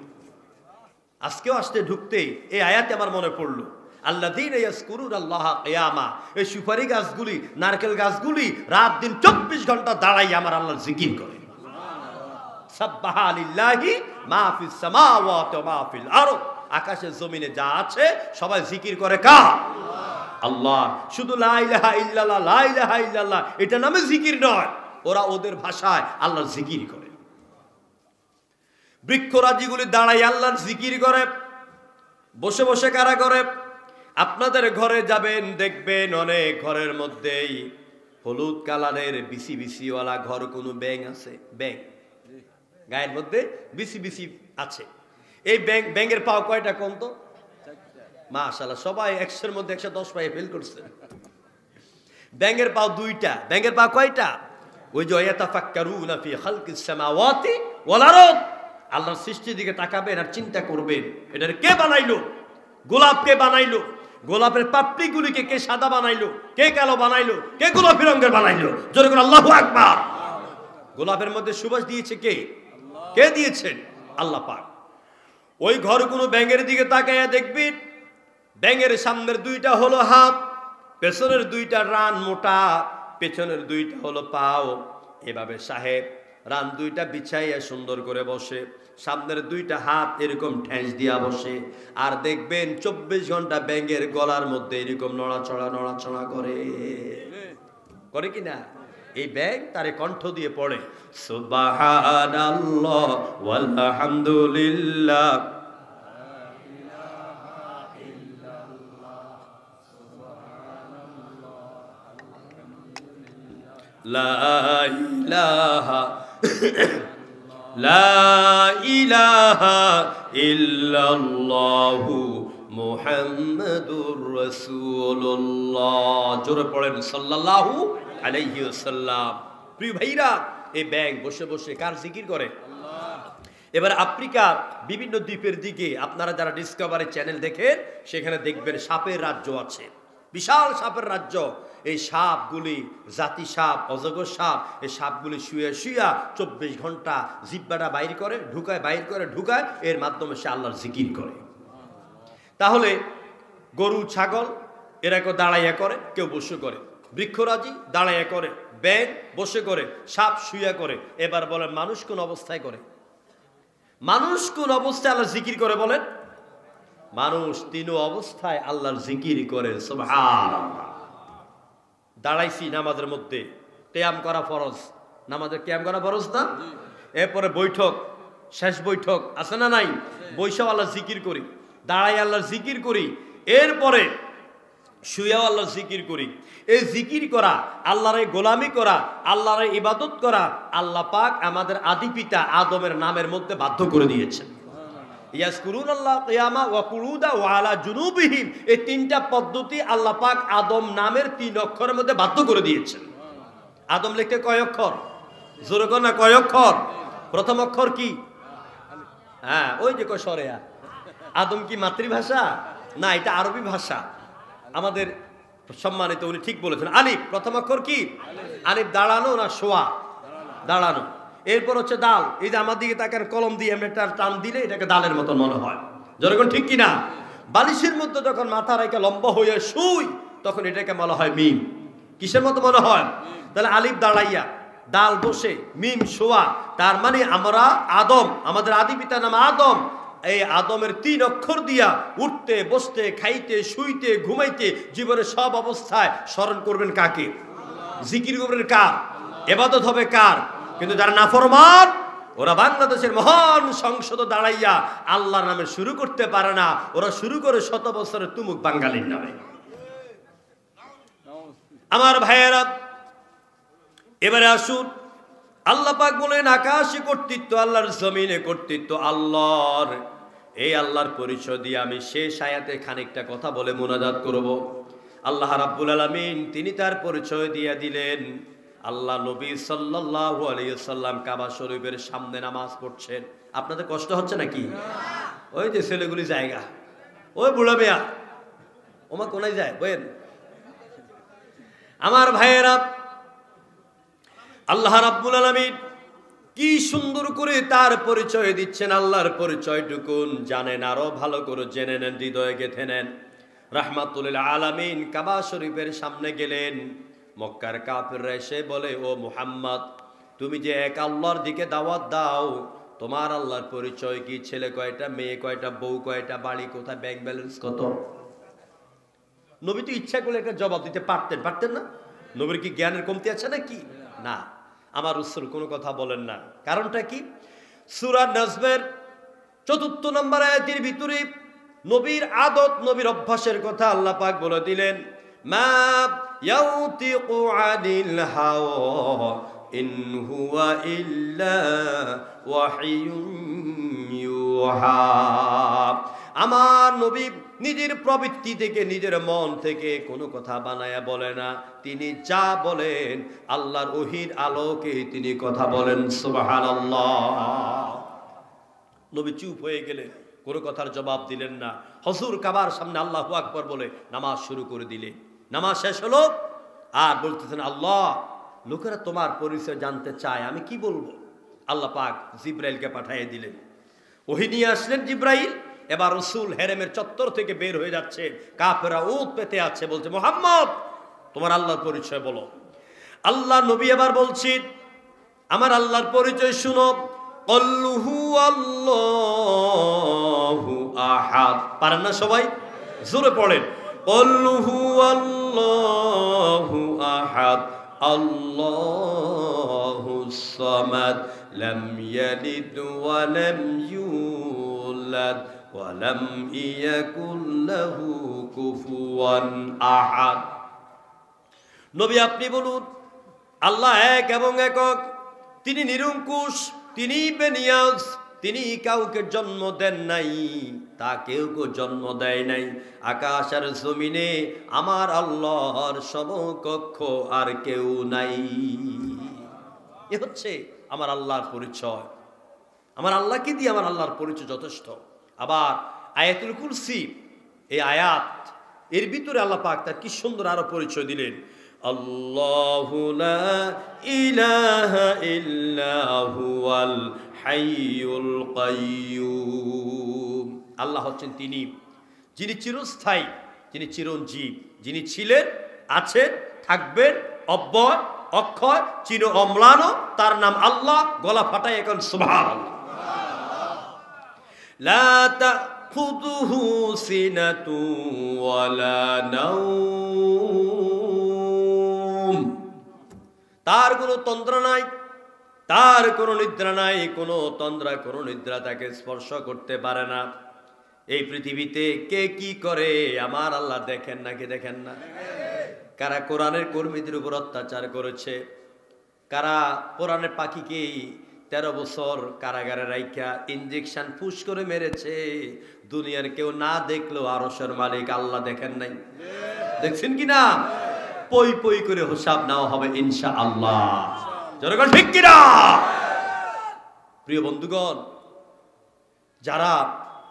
Speaker 2: আজকেও আসতে ঢুকতেই এই আয়াতে আমার মনে পড়লো, আল্লাযীনা ইয়াযকুরুনাল্লাহা কিয়ামা। এই সুপারি গাছগুলি, নারকেল গাছগুলি রাত দিন 24 ঘন্টা দাঁড়াই আমার আল্লাহর জিকির করে। সাব্বাহা লিল্লাহি মা ফিস সামাওয়াতি ওয়া মা ফিল আরদ, আকাশের জমিনে যা আছে সবাই জিকির করে কার? আল্লাহ। শুধু লা ইলাহা ইল্লাল্লাহ, লা ইলাহা ইল্লাল্লাহ এটা নামে জিকির নয়, ওরা ওদের ভাষায় আল্লাহর জিকির করে। বৃক্ষরাজিগুলি দাঁড়াই আল্লাহর জিকির করে। বসে বসে কারা করে? আপনাদের ঘরে যাবেন, দেখবেন অনেক ঘরের মধ্যেই হলুদ কালারের বিসি বিসিওয়ালা ঘর, কোনো ব্যাঙ আছে, ব্যাঙ গায়ের মধ্যে বিসি বিসি আছে। এই ব্যাঙের পাও কয়টা কোন তো? মাশাআল্লাহ, সবাই 100-এর মধ্যে 110 পায়ে ফেল করছে। ব্যাঙের পাও 2টা। ব্যাঙের পা কয়টা? ওই যে ইয়াতাফাক্কারুনা ফি খালকিস সামাওয়াতি ওয়াল আরদ, আল্লাহর সৃষ্টির দিকে তাকাবেন আর চিন্তা করবেন, এটার কে বানাইলো? গোলাপ কে বানাইলো? গোলাপের পাপড়িগুলিকে কে সাদা বানাইলো? কে কালো বানাইলো? কে গোলাপি রঙের বানাইলো? জোরে করে আল্লাহু আকবার। গোলাপের মধ্যে সুবাস দিয়েছে কে? কে দিয়েছেন? আল্লাহ পাক। ওই ঘরগুলো ব্যাঙের দিকে তাকাইয়া দেখবেন, ব্যাঙের সামনের 2টা হলো হাত, পেছনের 2টা রান মোটা, পেছনের 2টা হলো পাও। এভাবে সাহেব রান 2টা বিছাইয়া সুন্দর করে বসে, সামনের 2টা হাত এরকম ঠেস দিয়া বসে। আর দেখবেন 24 ঘন্টা ব্যাঙের গলার মধ্যে এরকম নড়াচড়া করে। করে কি না? এই ব্যাঙ তারে কণ্ঠ দিয়ে পড়ে সুবহানাল্লাহ ওয়ালহামদুলিল্লাহ, লা ইলাহা ইল্লাল্লাহু মুহাম্মাদুর রাসূলুল্লাহ। জোরে পড়েন সাল্লাল্লাহু আলাইহি ওয়াসাল্লাম। প্রিয় ভাইরা, এই ব্যাঙ বসে বসে কার জিকির করে? এবার আফ্রিকার বিভিন্ন দ্বীপের দিকে আপনারা যারা ডিসকভারি চ্যানেল দেখেন, সেখানে দেখবেন সাপের রাজ্য আছে, বিশাল সাপের রাজ্য। এই সাপগুলি জাতি সাপ, অজগর সাপ, এই সাপগুলি শুয়ে শুয়া 24 ঘন্টা জিহ্বাটা বাইর করে ঢুকায়, বাইর করে ঢুকায়, এর মাধ্যমে সে আল্লাহর জিকির করে। তাহলে গরু ছাগল এরা কেউ দাঁড়াইয়া করে, কেউ বসে করে। বৃক্ষরাজি দাঁড়াইয়া করে, ব্যাঙ বসে করে, সাপ শুয়া করে। এবার বলেন মানুষ কোন অবস্থায় করে? মানুষ কোন অবস্থায় আল্লাহর জিকির করে বলেন? মানুষ 3 অবস্থায় আল্লাহর জিকির করে। সুবহানাল্লাহ। দাঁড়াইছি নামাজের মধ্যে, কিয়াম করা ফরজ, নামাজের কিয়াম করা ফরজ না? এরপরে বৈঠক, শেষ বৈঠক আছে না নাই? বৈশাও আল্লাহর জিকির করি, দাঁড়াই আল্লাহর জিকির করি, এরপরে শুয়েও আল্লাহর জিকির করি। এই জিকির করা, আল্লাহর গোলামি করা, আল্লাহর ইবাদত করা, আল্লাহ পাক আমাদের আদি পিতা আদমের নামের মধ্যে বাধ্য করে দিয়েছেন। ইয়াজকুরুনাল্লাহা কিয়ামা ওয়া কুউদা ওয়া আলা জুনুবিহিম, এই 3টা পদ্ধতি আল্লাহ পাক আদম নামের 3 অক্ষরের মধ্যে বাধ্য করে দিয়েছেন। আদম লিখতে কয় অক্ষর? জোরে কর না, কয় অক্ষর? প্রথম অক্ষর কি? হ্যাঁ, ওই যে কয় সরেয়া। আদম কি মাতৃভাষা? না, এটা আরবি ভাষা। আমাদের সম্মানিত উনি ঠিক বলেছেন। আলিফ প্রথম অক্ষর কি? আলিফ। দাঁড়ানো না শোয়া? দাঁড়ানো। এরপর হচ্ছে দাল। এই যে আমার দিকে তাকান, কলম দিয়ে এমনি একটা টান দিলে এটাকে দালের মতো মনে হয়। যখন ঠিক কিনা? বালিশের মধ্যে যখন মাথা রেখে লম্বা হয়ে শুই, তখন এটাকে বলা হয় মিম। কিসের মতো মনে হয়? তাহলে আলিফ দাঁড়াইয়া, দাল বসে, মিম শোয়া। তার মানে আমরা আদম, আমাদের আদি পিতার নাম আদম, এই আদমের 3 অক্ষর দিয়া উঠতে বসতে খাইতে শুইতে ঘুমাইতে জীবনের সব অবস্থায় স্মরণ করবেন কাকে? জিকির করবেন কার? ইবাদত হবে কার? কিন্তু যারা নাফরমান ওরা বাংলাদেশের মহান সংসদ দাঁড়াইয়া আল্লাহর নামে শুরু করতে পারে না, ওরা শুরু করে শত বছরের তুমুক বাঙালির নামে। আমার ভাইয়েরা, এবারে আসুন, আল্লাহ পাক বলেন আকাশে কর্তৃত্ব আল্লাহর, জমিনে কর্তৃত্ব আল্লাহর। এই আল্লাহর পরিচয় দিয়ে আমি শেষ আয়াতে খানিকটা কথা বলে মুনাজাত করব। আল্লাহ রাব্বুল আলামিন তিনি তার পরিচয় দিয়ে দিলেন। আল্লাহ নবী সাল্লাল্লাহু আলাইহি ওয়াসাল্লাম কাবা শরীফের সামনে নামাজ পড়ছেন। আপনাদের কষ্ট হচ্ছে নাকি? ওই যে ছেলেগুলি জায়গা, ওই বুড়া মেয়া ওমা কোনায় যায় বলেন। আমার ভাইয়েরা, আল্লাহ রাব্বুল আলামিন কি সুন্দর করে তার পরিচয় দিচ্ছেন। আল্লাহর পরিচয়টুকুন জানেন, আরো ভালো করে জেনে নেন, হৃদয়ে গেঁথে নেন। রাহমাতুল আলামিন কাবা শরীফের সামনে গেলেন। মক্কার কাফিররা এসে বলে, ও মুহাম্মদ, তুমি যে এক আল্লাহর দিকে দাওয়াত দাও, তোমার আল্লাহর পরিচয় কি? ছেলে কয়টা, মেয়ে কয়টা, বউ কয়টা, বাড়ি কোথায়, ব্যাংক ব্যালেন্স কত? নবী তো ইচ্ছা করলে একটা জবাব দিতে পারতেন না? নবীর কি জ্ঞানের কমতি আছে নাকি? না, আমার রাসূল কোনো কথা বলেন না। কারণটা কি? সূরা নাজমের ৪র্থ নম্বর আয়াতের ভিতরে নবীর আদত, নবীর অভ্যাসের কথা আল্লাহ পাক বলে দিলেন। মা ইয়াউতিকু আনিল হাওয়া ইন হুয়া ইল্লা ওয়াহিয়ুন ইউহা। আমার নবী নিজের প্রবৃত্তি থেকে, নিজের মন থেকে কোনো কথা বানায়া বলে না। তিনি যা বলেন আল্লাহর ওহীর আলোকে তিনি কথা বলেন। সুবহানাল্লাহ। নবী চুপ হয়ে গেলেন, কোনো কথার জবাব দিলেন না। হুজুর কাবার সামনে আল্লাহু আকবার বলে নামাজ শুরু করে দিলেন। নামাজ শেষ হলো, আর বলতেছেন, আল্লাহ, লোকেরা তোমার পরিচয় জানতে চায়, আমি কি বলবো? আল্লাহ পাক জিব্রাইলকে পাঠিয়ে দিলেন। ওহী নিয়ে আসলেন জিব্রাইল। এবার রাসূল হেরেমের চত্বর থেকে বের হয়ে যাচ্ছে, কাফেররা উট পেতে আছে, বলছে, মুহাম্মদ, তোমার আল্লাহর পরিচয় বলো। আল্লাহ নবী এবার বলছেন, আমার আল্লাহর পরিচয় শুনো। ক্বাল হুয়াল্লাহু আহাদ। পারেন না সবাই? জোরে পড়েন। ক্বাল হুয়াল্লাহু আহাদ আল্লাহুস সামাদ লাম ইয়ালিদ ওয়া লাম ইউলাদ ওয়া লাম ইয়াকুল লাহু কুফুয়ান আহাদ। নবী আপনি বলুন, আল্লাহ এক এবং একক, তিনি নিরঙ্কুশ, তিনি বেনিয়াজ, তিনি কাউকে জন্ম দেন নাই, তা কেউ জন্ম দেয় নাই। আকাশ আর জমিনে আমার আল্লাহর সমকক্ষ আর কেউ নাই। এ হচ্ছে আমার আল্লাহর পরিচয়। আমার আল্লাহকে দিয়ে আমার আল্লাহর পরিচয় যথেষ্ট। আবার আয়াতুল কুরসি, এই আয়াত, এর ভিতরে আল্লাহ পাক তার কি সুন্দর আরো পরিচয় দিলেন। আল্লাহু লা ইলাহা ইল্লা হুয়াল হাইয়ুল কাইয়্যুম। আল্লাহ হচ্ছেন তিনি, যিনি চিরস্থায়ী, যিনি চিরঞ্জীব, যিনি ছিলেন, আছেন, থাকবেন, অব্যয়, অক্ষয়, চির অম্লানও, তার নাম আল্লাহ। গলা ফাটাই এখন সুবহানাল্লাহ। লা তাখুযুহু সিনাতু ওয়ালা নাওম। তার কোনো তন্দ্রা নাই, তার কোনো নিদ্রা নাই, কোনো তন্দ্রা, কোনো নিদ্রা তাকে স্পর্শ করতে পারে না। এই পৃথিবীতে কে কি করে আমার আল্লাহ দেখেন নাকি দেখেন না? কারা কোরআনের কর্মীদের উপর অত্যাচার করেছে, কারা কোরআনের পাখিকে 13 বছর কারাগারে রাইখা ইনজেকশন পুশ করে মেরেছে, দুনিয়ার কেউ না দেখলেও আরশের মালিক আল্লাহ দেখেন নাই? দেখছেন কি না? পই পই করে হিসাব নেওয়া হবে ইনশাআল্লাহ। জনগণ ঠিক কিনা? প্রিয় বন্ধুগণ, যারা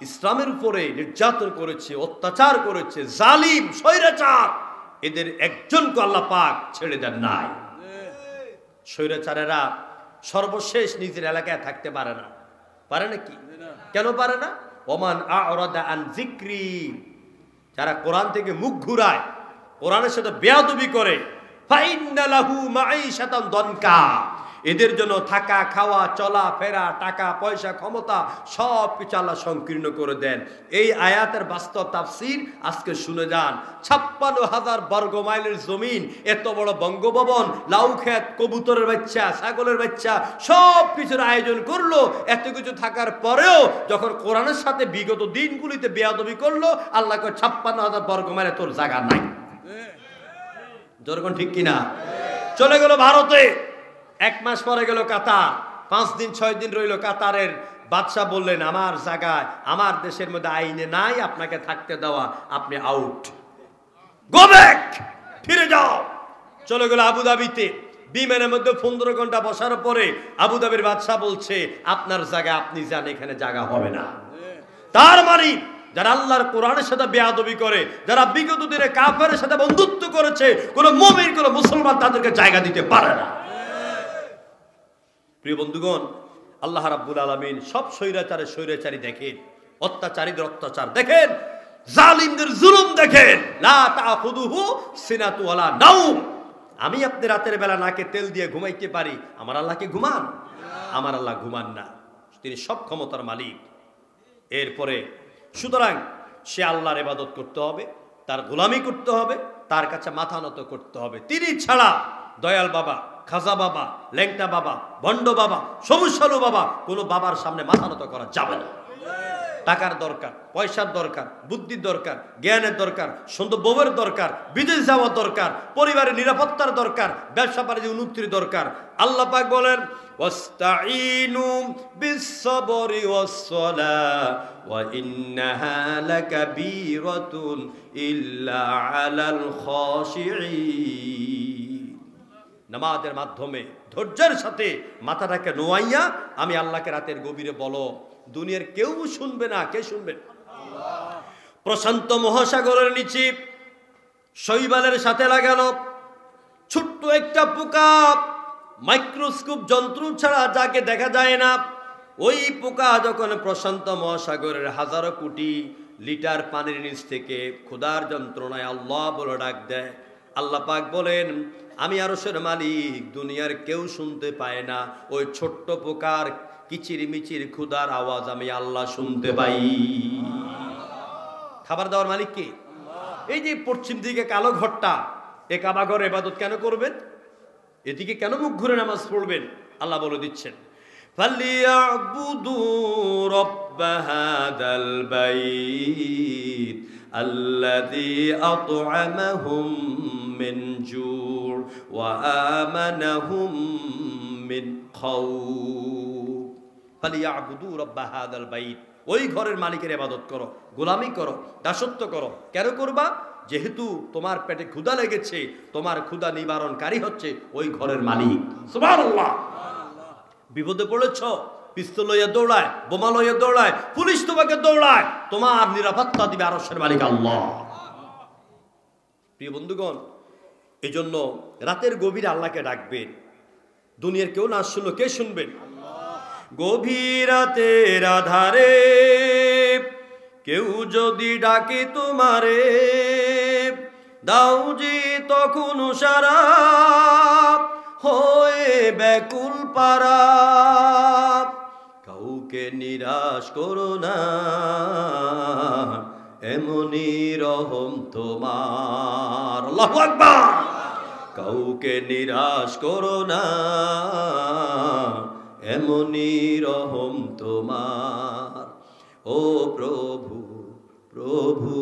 Speaker 2: ইসলামের উপরে নির্যাতন করেছে, অত্যাচার করেছে, জালিম, স্বৈরাচার, এদের একজনকে আল্লাহ পাক ছেড়ে দেন নাই। স্বৈরাচারেরা সর্বশেষ নিজের এলাকায় থাকতে পারে না। পারে নাকি? কেন পারে না? ওমান আ'রাদা আন যিকরি, যারা কোরআন থেকে মুখ ঘুরায়, কোরআনের সাথে বেয়াদবি করে, ফাইন্না লাহু মাঈশাতান দনকা, এদের জন্য থাকা, খাওয়া, চলা ফেরা, টাকা পয়সা, ক্ষমতা সব কিছু আল্লাহ সংকীর্ণ করে দেন। এই আয়াতের বাস্তব তাফসীর আজকে শুনে যান। 56,000 বর্গ মাইলের জমিন, এত বড় বঙ্গভবন, লাউ ক্ষেত, কবুতরের বাচ্চা, ছাগলের বাচ্চা, সব কিছুর আয়োজন করলো। এত কিছু থাকার পরেও যখন কোরআনের সাথে বিগত দিনগুলিতে বেয়াদবি করলো, আল্লাহকে 56,000 বর্গ মাইলে তোর জায়গা নাই। যখন ঠিক কিনা? চলে গেল ভারতে, 1 মাস পরে গেল কাতার, 5 দিন 6 দিন রইল। কাতারের বাদশাহ বললেন, আমার জায়গায়, আমার দেশের মধ্যে আইনে নাই আপনাকে থাকতে দেওয়া, আপনি আউট, গো ব্যাক, ফিরে যাও। চলে গেল আবুধাবিতে, বিমানের মধ্যে 15 ঘন্টা বসার পরে আবুধাবির বাদশাহ বলছে, আপনার জায়গা আপনি যান, এখানে জায়গা হবে না। তার মানে যারা আল্লাহর কোরআনের সাথে বেয়াদবি করে, যারা বিগত দিনে কাফেরের সাথে বন্ধুত্ব করেছে, কোন মুমিন, কোন মুসলমান তাদেরকে জায়গা দিতে পারে না। প্রিয় বন্ধুগণ, আল্লাহ রাব্বুল আলামিন সব স্বৈরাচারী দেখেন, অত্যাচারীদের অত্যাচার দেখেন, জালিমদের জুলুম দেখেন। লা তাখুযুহু সিনাতু ওয়ালা নাওম। আমি আপনি রাতের বেলা নাকে তেল দিয়ে ঘুমাইতে পারি, আমার আল্লাহ কি ঘুমান? আমার আল্লাহ ঘুমান না, তিনি সব ক্ষমতার মালিক। এরপরে সুতরাং সে আল্লাহর ইবাদত করতে হবে, তার গোলামি করতে হবে, তার কাছে মাথা নত করতে হবে। তিনি ছাড়া দয়াল বাবা, খাজা বাবা, ল্যাংটা বাবা, ভণ্ড বাবা, সবুজ সালু বাবা, কোনো বাবার সামনে মাথা নত করা যাবে না। টাকার দরকার, পয়সার দরকার, বুদ্ধির দরকার, জ্ঞানের দরকার, সুন্দর বউয়ের দরকার, বিদেশ যাওয়ার দরকার, পরিবারের নিরাপত্তার দরকার, ব্যবসা বাণিজ্য উন্নতির দরকার। আল্লাহ পাক বলেন, ওয়াস্তাঈনু বিস-সাবরি ওয়াস-সালাহ ওয়া ইন্নাহা লাকাবীরাতুন ইল্লা আলাল খাশিঈন। নামাজের মাধ্যমে ধৈর্যের সাথে মাথাটাকে নোয়াইয়া আমি আল্লাহকে রাতের গভীরে বলো। দুনিয়ার কেউ শুনবে না, কে শুনবে? প্রশান্ত মহাসাগরের নিচে শৈবালের সাথে লাগানো ছোট্ট একটা পোকা, মাইক্রোস্কোপ যন্ত্র ছাড়া যাকে দেখা যায় না, ওই পোকা যখন প্রশান্ত মহাসাগরের হাজারো কোটি লিটার পানির নিচ থেকে ক্ষুধার যন্ত্রণায় আল্লাহ বলে ডাক দেয়, আল্লাহ পাক বলেন, আমি আরশের মালিক, দুনিয়ার কেউ শুনতে পায় না, ওই ছোট্ট পোকার কিচির মিচির ক্ষুধার আওয়াজ আমি আল্লাহ শুনতে পাই। খাবার দেওয়ার মালিক কে? এই যে পশ্চিম দিকে কালো ঘরটা, এ কাবা ঘর ইবাদত কেন করবেন? এদিকে কেন মুখ ঘুরে নামাজ পড়বেন? আল্লাহ বলে দিচ্ছেন, ফালিয়াবুদু রাব্ব হাদাল বাইত আল্লাযী আত'আমাহুম মিন জু' ওয়া আমানাহুম মিন খাউফ। ফালিয়াবুদু রাব্ব হাদাল বাইত, ওই ঘরের মালিকের ইবাদত করো, গোলামি করো, দাসত্ব করো। কেন করবা? যেহেতু তোমার পেটে ক্ষুধা লেগেছে, তোমার ক্ষুধা নিবারণকারী হচ্ছে ওই ঘরের মালিক। সুবহানাল্লাহ। বিপদে পড়েছ, পিস্তল লইয়া দৌড়ায়, বোমা লইয়া দৌড়ায়, পুলিশ তোমাকে দৌড়ায়, তোমার নিরাপত্তা দিবে আরশের মালিক আল্লাহ। প্রিয় বন্ধুগণ, এই জন্য রাতের গভীরে আল্লাহকে ডাকবেন। দুনিয়ার কেউ না শুনলো, কে শুনবেন? গভীর রাতের আধারে কেউ যদি ডাকে তোমারে, দাও যে তখন সারা, হয়ে ব্যাকুল পারা। কাউকে নিরাশ করো না, এমনই রহম তোমার। আল্লাহু আকবার। কাউকে নিরাশ করো না, এমনই রহম তোমার। ও প্রভু, প্রভু,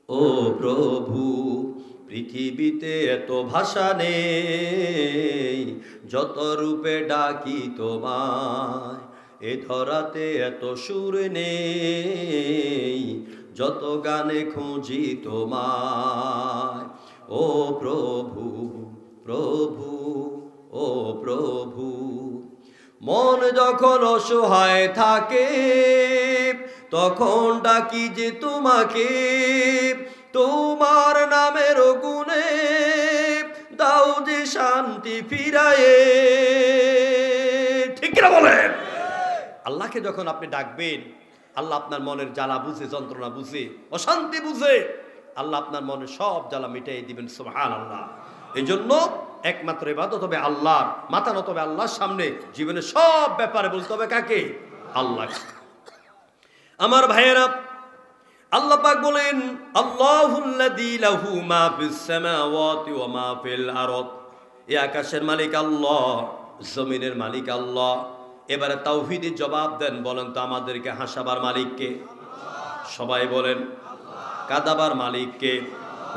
Speaker 2: ও প্রভু, পৃথিবীতে এত ভাষা নেই, যত রূপে ডাকি তোমায়। এ ধরাতে এত সুর নেই, যত গানে খুঁজি তোমায়। ও প্রভু, প্রভু, ও প্রভু, মন যখন অসহায় থাকে, তখন ডাকি যে তোমাকে, তোমার নামের গুণে দাও যে শান্তি ফিরায়ে। ঠিক কিনা বলেন? আল্লাহকে যখন আপনি ডাকবেন, আল্লাহ আপনার মনের জ্বালা বুঝে, যন্ত্রণা বুঝে, অশান্তি বুঝে, আল্লাহ আপনার মনের সব জ্বালা মিটাই দিবেন। সুবহানাল্লাহ। এই জন্য একমাত্র ইবাদত হবে আল্লাহর, মাথা নত হবে আল্লাহর সামনে, জীবনে সব ব্যাপারে বলতে হবে কাকে? আল্লাহ। আমার ভাইয়েরা, আল্লাহ পাক বলেন আল্লাহুল্লাযী লাহু মা ফিস সামাওয়াতি ওয়া মা ফিল আরদ, এই আকাশের মালিক আল্লাহ, জমিনের মালিক আল্লাহ। এবারে তাওহীদের জবাব দেন, বলেন তো আমাদেরকে হাসাবার মালিককে? সবাই বলেন। কাদাবার মালিককে?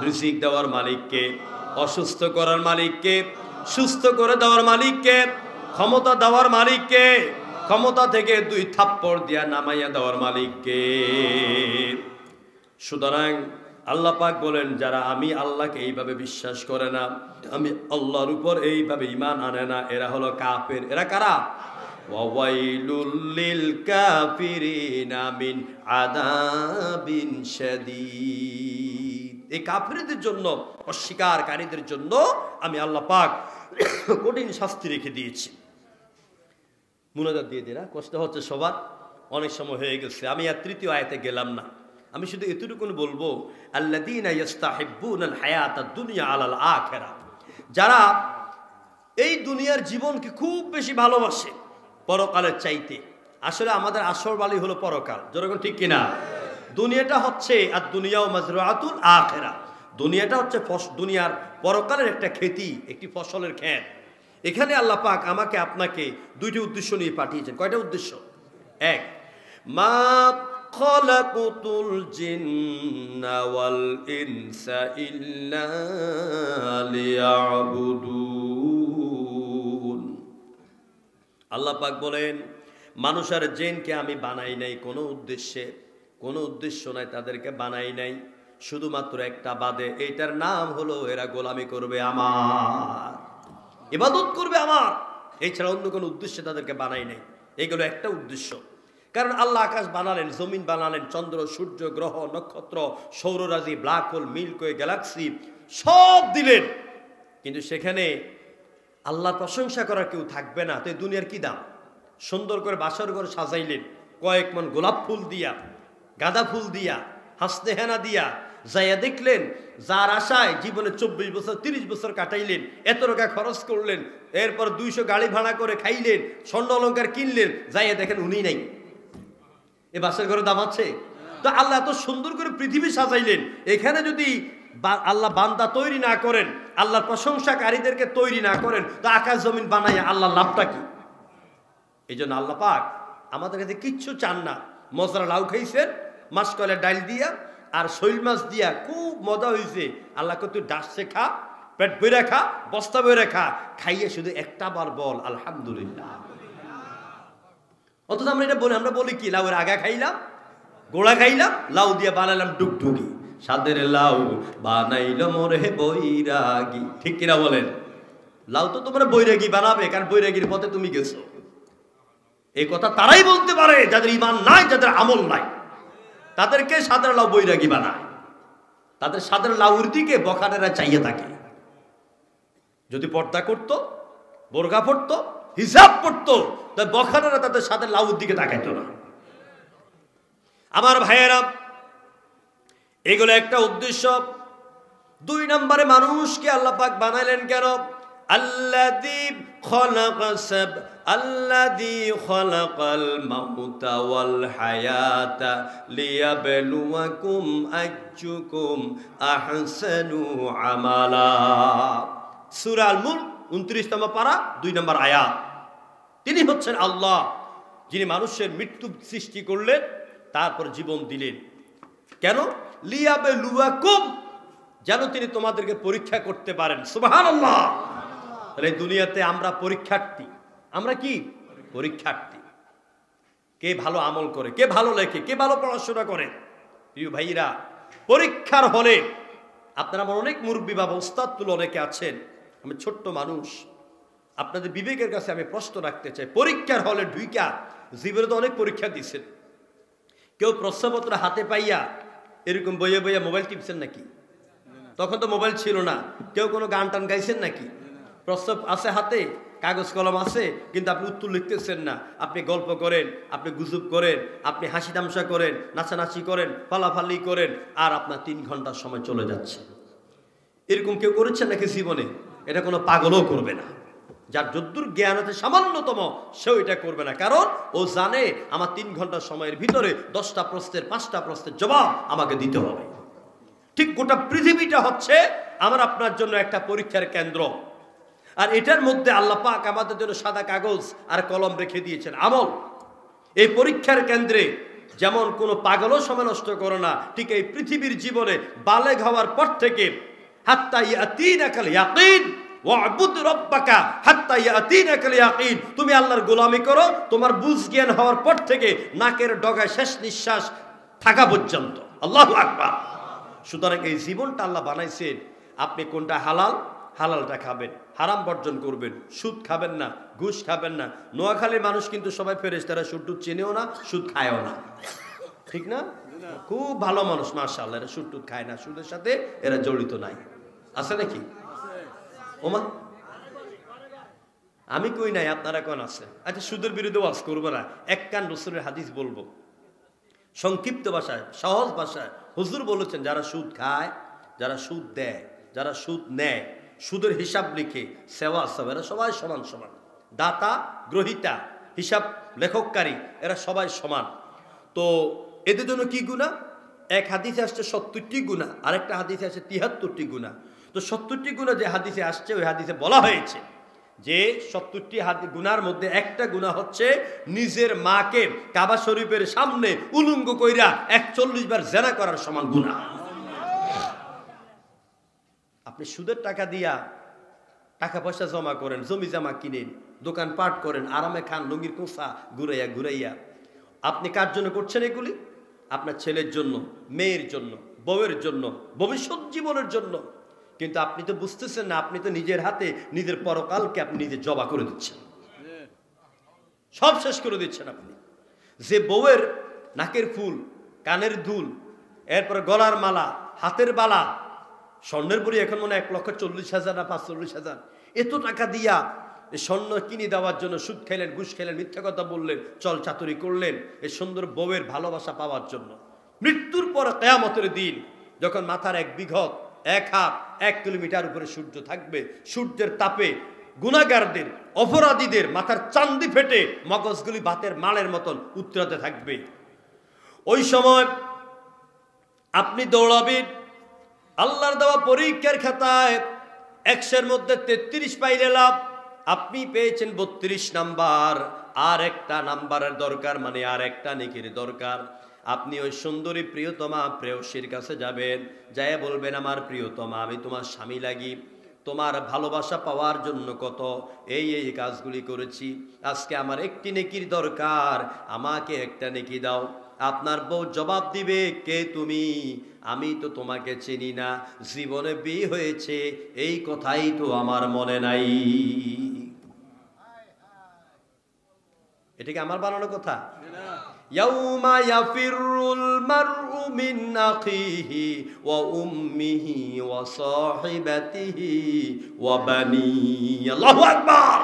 Speaker 2: রিজিক দেওয়ার মালিককে? অসুস্থ করার মালিককে? সুস্থ করে দেওয়ার মালিককে? ক্ষমতা দেওয়ার মালিককে? ক্ষমতা থেকে 2 থাপ্পড় দিয়া নামাইয়া দেওয়ার মালিককে? সুতরাং আল্লাহ পাক বলেন, যারা আমি আল্লাহকে এইভাবে বিশ্বাস করে না, আমি আল্লাহর উপর এইভাবে ঈমান আনে না, এরা হলো কাফের। এরা কারা? ওয়াইলুল লিল কাফিরিনা মিন আযাবিন শাদীদ। এই কাফেরদের জন্য, অস্বীকারীদের জন্য আমি আল্লাহ পাক কঠিন শাস্তি রেখে দিয়েছি। মুনাজাত দিয়ে দিরা, কষ্ট হচ্ছে সবার, অনেক সময় হয়ে গেছে। আমি আর 3য় আয়াতে গেলাম না, আমি শুধু এতটুকু বলবো, আল্লাযীনা ইস্তাহিব্বুনাল হায়াতাদ দুনিয়া আলাল আখিরা, যারা এই দুনিয়ার জীবনকে খুব বেশি ভালোবাসে পরকালের চাইতে। আসলে আমাদের আসল বালি হলো পরকাল, যেরকম ঠিক কিনা? দুনিয়াটা হচ্ছে আর দুনিয়াও মাজরুআতুল আখিরা, দুনিয়াটা হচ্ছে দুনিয়ার পরকালের একটা খেতি, একটি ফসলের ক্ষেত। এখানে আল্লাহ পাক আমাকে আপনাকে 2টি উদ্দেশ্য নিয়ে পাঠিয়েছেন। কয়টা উদ্দেশ্য? 1, মা খালাকুতুল জিন্না ওয়াল ইনসা ইল্লা লিয়াবুদুন। আল্লাহ পাক বলেন, মানুষ আর জিনকে আমি বানাই নাই কোনো উদ্দেশ্যে, কোনো উদ্দেশ্য নাই, তাদেরকে বানাই নাই শুধুমাত্র একটা বাদে, এইটার নাম হলো এরা গোলামি করবে আমার, ইবাদত করবে আমার, এছাড়া অন্য কোনো উদ্দেশ্যে তাদেরকে বানাই নাই। এইগুলো একটা উদ্দেশ্য। কারণ আল্লাহ আকাশ বানালেন, জমিন বানালেন, চন্দ্র, সূর্য, গ্রহ, নক্ষত্র, সৌররাজি, ব্ল্যাক হোল, মিল্কওয়ে, গ্যালাক্সি সব দিলেন, কিন্তু সেখানে আল্লাহর প্রশংসা করার কেউ থাকবে না। তো এই দুনিয়ার কি দাম? সুন্দর করে বাসর ঘর সাজাইলেন, কয়েক মন গোলাপ ফুল দিয়া, গাঁদা ফুল দিয়া, হাসনেহানা দিয়া, যাইয়া দেখলেন যার আশায় জীবনে 24 বছর 30 বছর কাটাইলেন, এত টাকা খরচ করলেন, এরপর 200 গাড়ি ভাড়া করে খাইলেন, স্বর্ণ অলঙ্কার কিনলেন, যাইয়া দেখেন উনি নাই। এ বাসের ঘরে দাম আছে? তো আল্লাহ এত সুন্দর করে পৃথিবী সাজাইলেন, এখানে যদি আল্লাহ বান্দা তৈরি না করেন, আল্লাহর প্রশংসাকারীদেরকে তৈরি না করেন, তো আকাশ জমিন বানাইয়া আল্লাহর লাভটা কি? এই জন্য আল্লাহ পাক আমাদের কাছে কিচ্ছু চান না। মজরা লাউ খাইছেন মাসকলের ডাল দিয়া আর শৈল মাছ দিয়া, খুব মজা হয়েছে। আল্লাহকে তুই ডাসছে খা, পেট বইরা খা, বস্তা বইরা খা, খাইয়ে শুধু একটা বার বল আলহামদুলিল্লাহ। অথচ আমরা এটা বলি, আমরা বলি কি, লাউয়ের আগা খাইলাম, গোড়া খাইলাম, লাউ দিয়ে বানাইলাম ডুগডুগি, সাদের লাউ বানাইল মোরে বৈরাগী। ঠিক কিনা বলেন? লাউ তো তোমরা বৈরাগী বানাবে, কারণ বৈরাগীর পথে তুমি গেছো। এই কথা তারাই বলতে পারে যাদের ঈমান নাই, যাদের আমল নাই, তাদেরকে সাদের লাউ বৈরাগী বানায়। তাদের সাদের লাউর দিকে বখানেরা চাইয়ে থাকে। যদি পর্দা করতো, বোরকা পড়তো, হিজাব পড়তো, তাই বখানেরা তাদের সাদের লাউর দিকে তাকাইতো না। আমার ভাইয়েরা, এগুলো একটা উদ্দেশ্য। 2 নম্বরে মানুষকে আল্লাহ পাক বানাইলেন কেন? আল্লাযী খালাকাল মাউতা ওয়াল হায়াতা লিয়াবলুয়াকুম আইয়ুকুম আহসানু আমালা। সূরা আল মুলক 29তম পারা 2 নম্বর আয়াত। তিনি হচ্ছেন আল্লাহ, যিনি মানুষের মৃত্যু সৃষ্টি করলেন, তারপর জীবন দিলেন। কেন? লিয়াবলুয়াকুম, যেন তিনি তোমাদেরকে পরীক্ষা করতে পারেন। সুবহানাল্লাহ। তাহলে দুনিয়াতে আমরা পরীক্ষার্থী। আমরা কি? পরীক্ষার্থী। কে ভালো আমল করে, কে ভালো লেখে, কে ভালো পড়াশোনা করে। প্রিয় ভাইরা, পরীক্ষার হলে আপনারা আমার অনেক মুরব্বী বাবা ওস্তাদ তুলে অনেকে আছেন, আমি ছোট্ট মানুষ, আপনাদের বিবেকের কাছে আমি প্রশ্ন রাখতে চাই। পরীক্ষার হলে ঢুইকা জীবনে তো অনেক পরীক্ষা দিচ্ছেন। কেউ প্রশ্নপত্র হাতে পাইয়া এরকম বইয়ে বইয়ে মোবাইল টিপছেন নাকি? তখন তো মোবাইল ছিল না। কেউ কোনো গান টান গাইছেন নাকি? প্রশ্ন আছে হাতে, কাগজ কলম আছে, কিন্তু আপনি উত্তর লিখতেছেন না। আপনি গল্প করেন, আপনি গুজব করেন, আপনি হাসি তামসা করেন, নাচানাচি করেন, ফালাফালি করেন, আর আপনার 3 ঘন্টার সময় চলে যাচ্ছে। এরকম কেউ করেছেন নাকি জীবনে? এটা কোনো পাগলও করবে না। যার যদ্দূর জ্ঞান আছে সামান্যতম, সেও এটা করবে না, কারণ ও জানে আমার 3 ঘন্টা সময়ের ভিতরে 10টা প্রশ্নের 5টা প্রশ্নের জবাব আমাকে দিতে হবে। ঠিক গোটা পৃথিবীটা হচ্ছে আমার আপনার জন্য একটা পরীক্ষার কেন্দ্র। আর এটার মধ্যে আল্লাহ পাক আমাদের জন্য সাদা কাগজ আর কলম রেখে দিয়েছেন আমল। এই পরীক্ষার কেন্দ্রে যেমন কোনো পাগলও সময় নষ্ট করে না, ঠিক এই পৃথিবীর জীবনে বালেগ হওয়ার পর থেকে হাত্তা ইয়াতিনাকাল ইয়াকিন ওয়া'বুদ রাব্বাকা হাত্তা ইয়াতিনাকাল ইয়াকিন, তুমি আল্লাহর গোলামি করো তোমার বুঝ জ্ঞান হওয়ার পর থেকে নাকের ডগায় শেষ নিঃশ্বাস থাকা পর্যন্ত। আল্লাহু আকবার। সুতরাং এই জীবনটা আল্লাহ বানাইছেন, আপনি কোনটা হালাল, হালালটা খাবেন, হারাম বর্জন করবেন, সুদ খাবেন না, ঘুষ খাবেন না। নোয়াখালীর মানুষ কিন্তু সবাই ফেরেশতারা সুদ টুদ চেনেও না, সুদ খায়ও না, ঠিক না? খুব ভালো মানুষ মাশাআল্লাহ, এরা সুদ টুদ খায় না, সুদের সাথে এরা জড়িত নাই। আছে নাকি? ওমা আমি কই নাই, আপনারা কোন আছে? আচ্ছা, সুদের বিরুদ্ধে ওয়াজ করবো না, এক কান রাসূলের হাদিস বলবো সংক্ষিপ্ত ভাষায়, সহজ ভাষায়। হুজুর বলেছেন যারা সুদ খায়, যারা সুদ দেয়, যারা সুদ নেয়, সুদের হিসাব লিখে সেওয়া সব, এরা সবাই সমান সমান। দাতা গ্রহিতা হিসাব লেখককারী এরা সবাই সমান। তো এদের জন্য কি গুনাহ? এক হাদিসে আসছে 70টি গুনাহ, আরেকটা হাদিসে আসছে 73টি গুনাহ। তো 70টি গুনাহ যে হাদিসে আসছে, ওই হাদিসে বলা হয়েছে যে 70টি গুনার মধ্যে একটা গুনাহ হচ্ছে নিজের মাকে কাবা শরীফের সামনে উলঙ্গ কইরা 41 বার জেনা করার সমান গুনাহ। আপনি সুদের টাকা দিয়া টাকা পয়সা জমা করেন, জমি জমা কিনেন, দোকান পাট করেন, আরামে খান, লুঙ্গির কোসা ঘুরাইয়া ঘুরাইয়া। আপনি কার জন্য করছেন এগুলি? আপনার ছেলের জন্য, মেয়ের জন্য, বউয়ের জন্য, ভবিষ্যৎ জীবনের জন্য। কিন্তু আপনি তো বুঝতেছেন না, আপনি তো নিজের হাতে নিজের পরকালকে আপনি নিজে জবা করে দিচ্ছেন, সব শেষ করে দিচ্ছেন আপনি। যে বউয়ের নাকের ফুল, কানের দুল, এরপর গলার মালা, হাতের বালা, স্বর্ণের পরি এখন মনে 1,40,000 না 45,000, এত টাকা দিয়া স্বর্ণ কিনে দেওয়ার জন্য সুদ খেলেন, ঘুষ খেলেন, মিথ্যা কথা বললেন, চল চাতুরি করলেন এই সুন্দর বউয়ের ভালোবাসা পাওয়ার জন্য। মৃত্যুর পর কিয়ামতের দিন যখন মাথার 1 বিঘত 1 হাত 1 কিলোমিটার উপরে সূর্য থাকবে, সূর্যের তাপে গুনাহগারদের, অপরাধীদের মাথার চান্দি ফেটে মগজগুলি ভাতের মালের মতন উত্তরাতে থাকবে। ওই সময় আপনি দৌড়াবেন আল্লাহর দেওয়া পরীক্ষার খাতায় 100-এর মধ্যে 33 পাইলে লাভ, আপনি পেয়েছেন 32 নাম্বার। আর একটা নাম্বারের দরকার, মানে আর একটা নেকির দরকার। আপনি ওই সুন্দরী প্রিয়তমা প্রেয়সীর কাছে যাবেন, যায় বলবেন আমার প্রিয়তমা আমি তোমার স্বামী লাগি, তোমার ভালোবাসা পাওয়ার জন্য কত এই কাজগুলি করেছি, আজকে আমার একটি নেকির দরকার, আমাকে একটা নেকি দাও। আপনার বউ জবাব দিবে কে তুমি? আমি তো তোমাকে চিনি না, জীবনে বিয়ে হয়েছে এই কথাই তো আমার মনে নাই। এটা কি আমার বানানো কথা? ইয়াউমা ইয়াফিরুল মারউ মিন আখিহি ওয়া উম্মিহি ওয়া সাহিবাতিহি ওয়া বানিহি। আল্লাহু আকবার।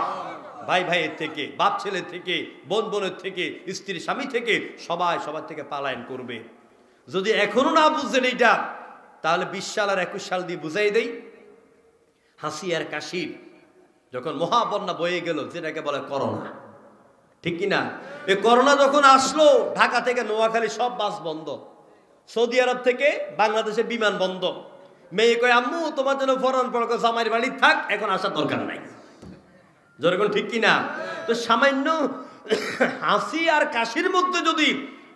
Speaker 2: ভাই ভাইয়ের থেকে, বাপ ছেলে থেকে, বোন বোনের থেকে, স্ত্রী স্বামী থেকে, সবাই সবার থেকে পালায়ন করবে। যদি এখনো না বুঝছেন এইটা, তাহলে 20 সাল আর 21 সাল দিয়ে বুঝাই দেই। হাসি আর কাশির যখন মহাবন্যা বয়ে গেল, যেটাকে বলে করোনা, ঠিক কিনা? এই করোনা যখন আসলো, ঢাকা থেকে নোয়াখালী সব বাস বন্ধ, সৌদি আরব থেকে বাংলাদেশের বিমান বন্ধ। মেয়ে কয় আম্মু তোমার জন্য ফরন পড়ক, জামাইয়ের বাড়ি থাক, এখন আসার দরকার নাই। যেরকম ঠিক কিনা? তো সামান্য হাসি আর কাশির মধ্যে যদি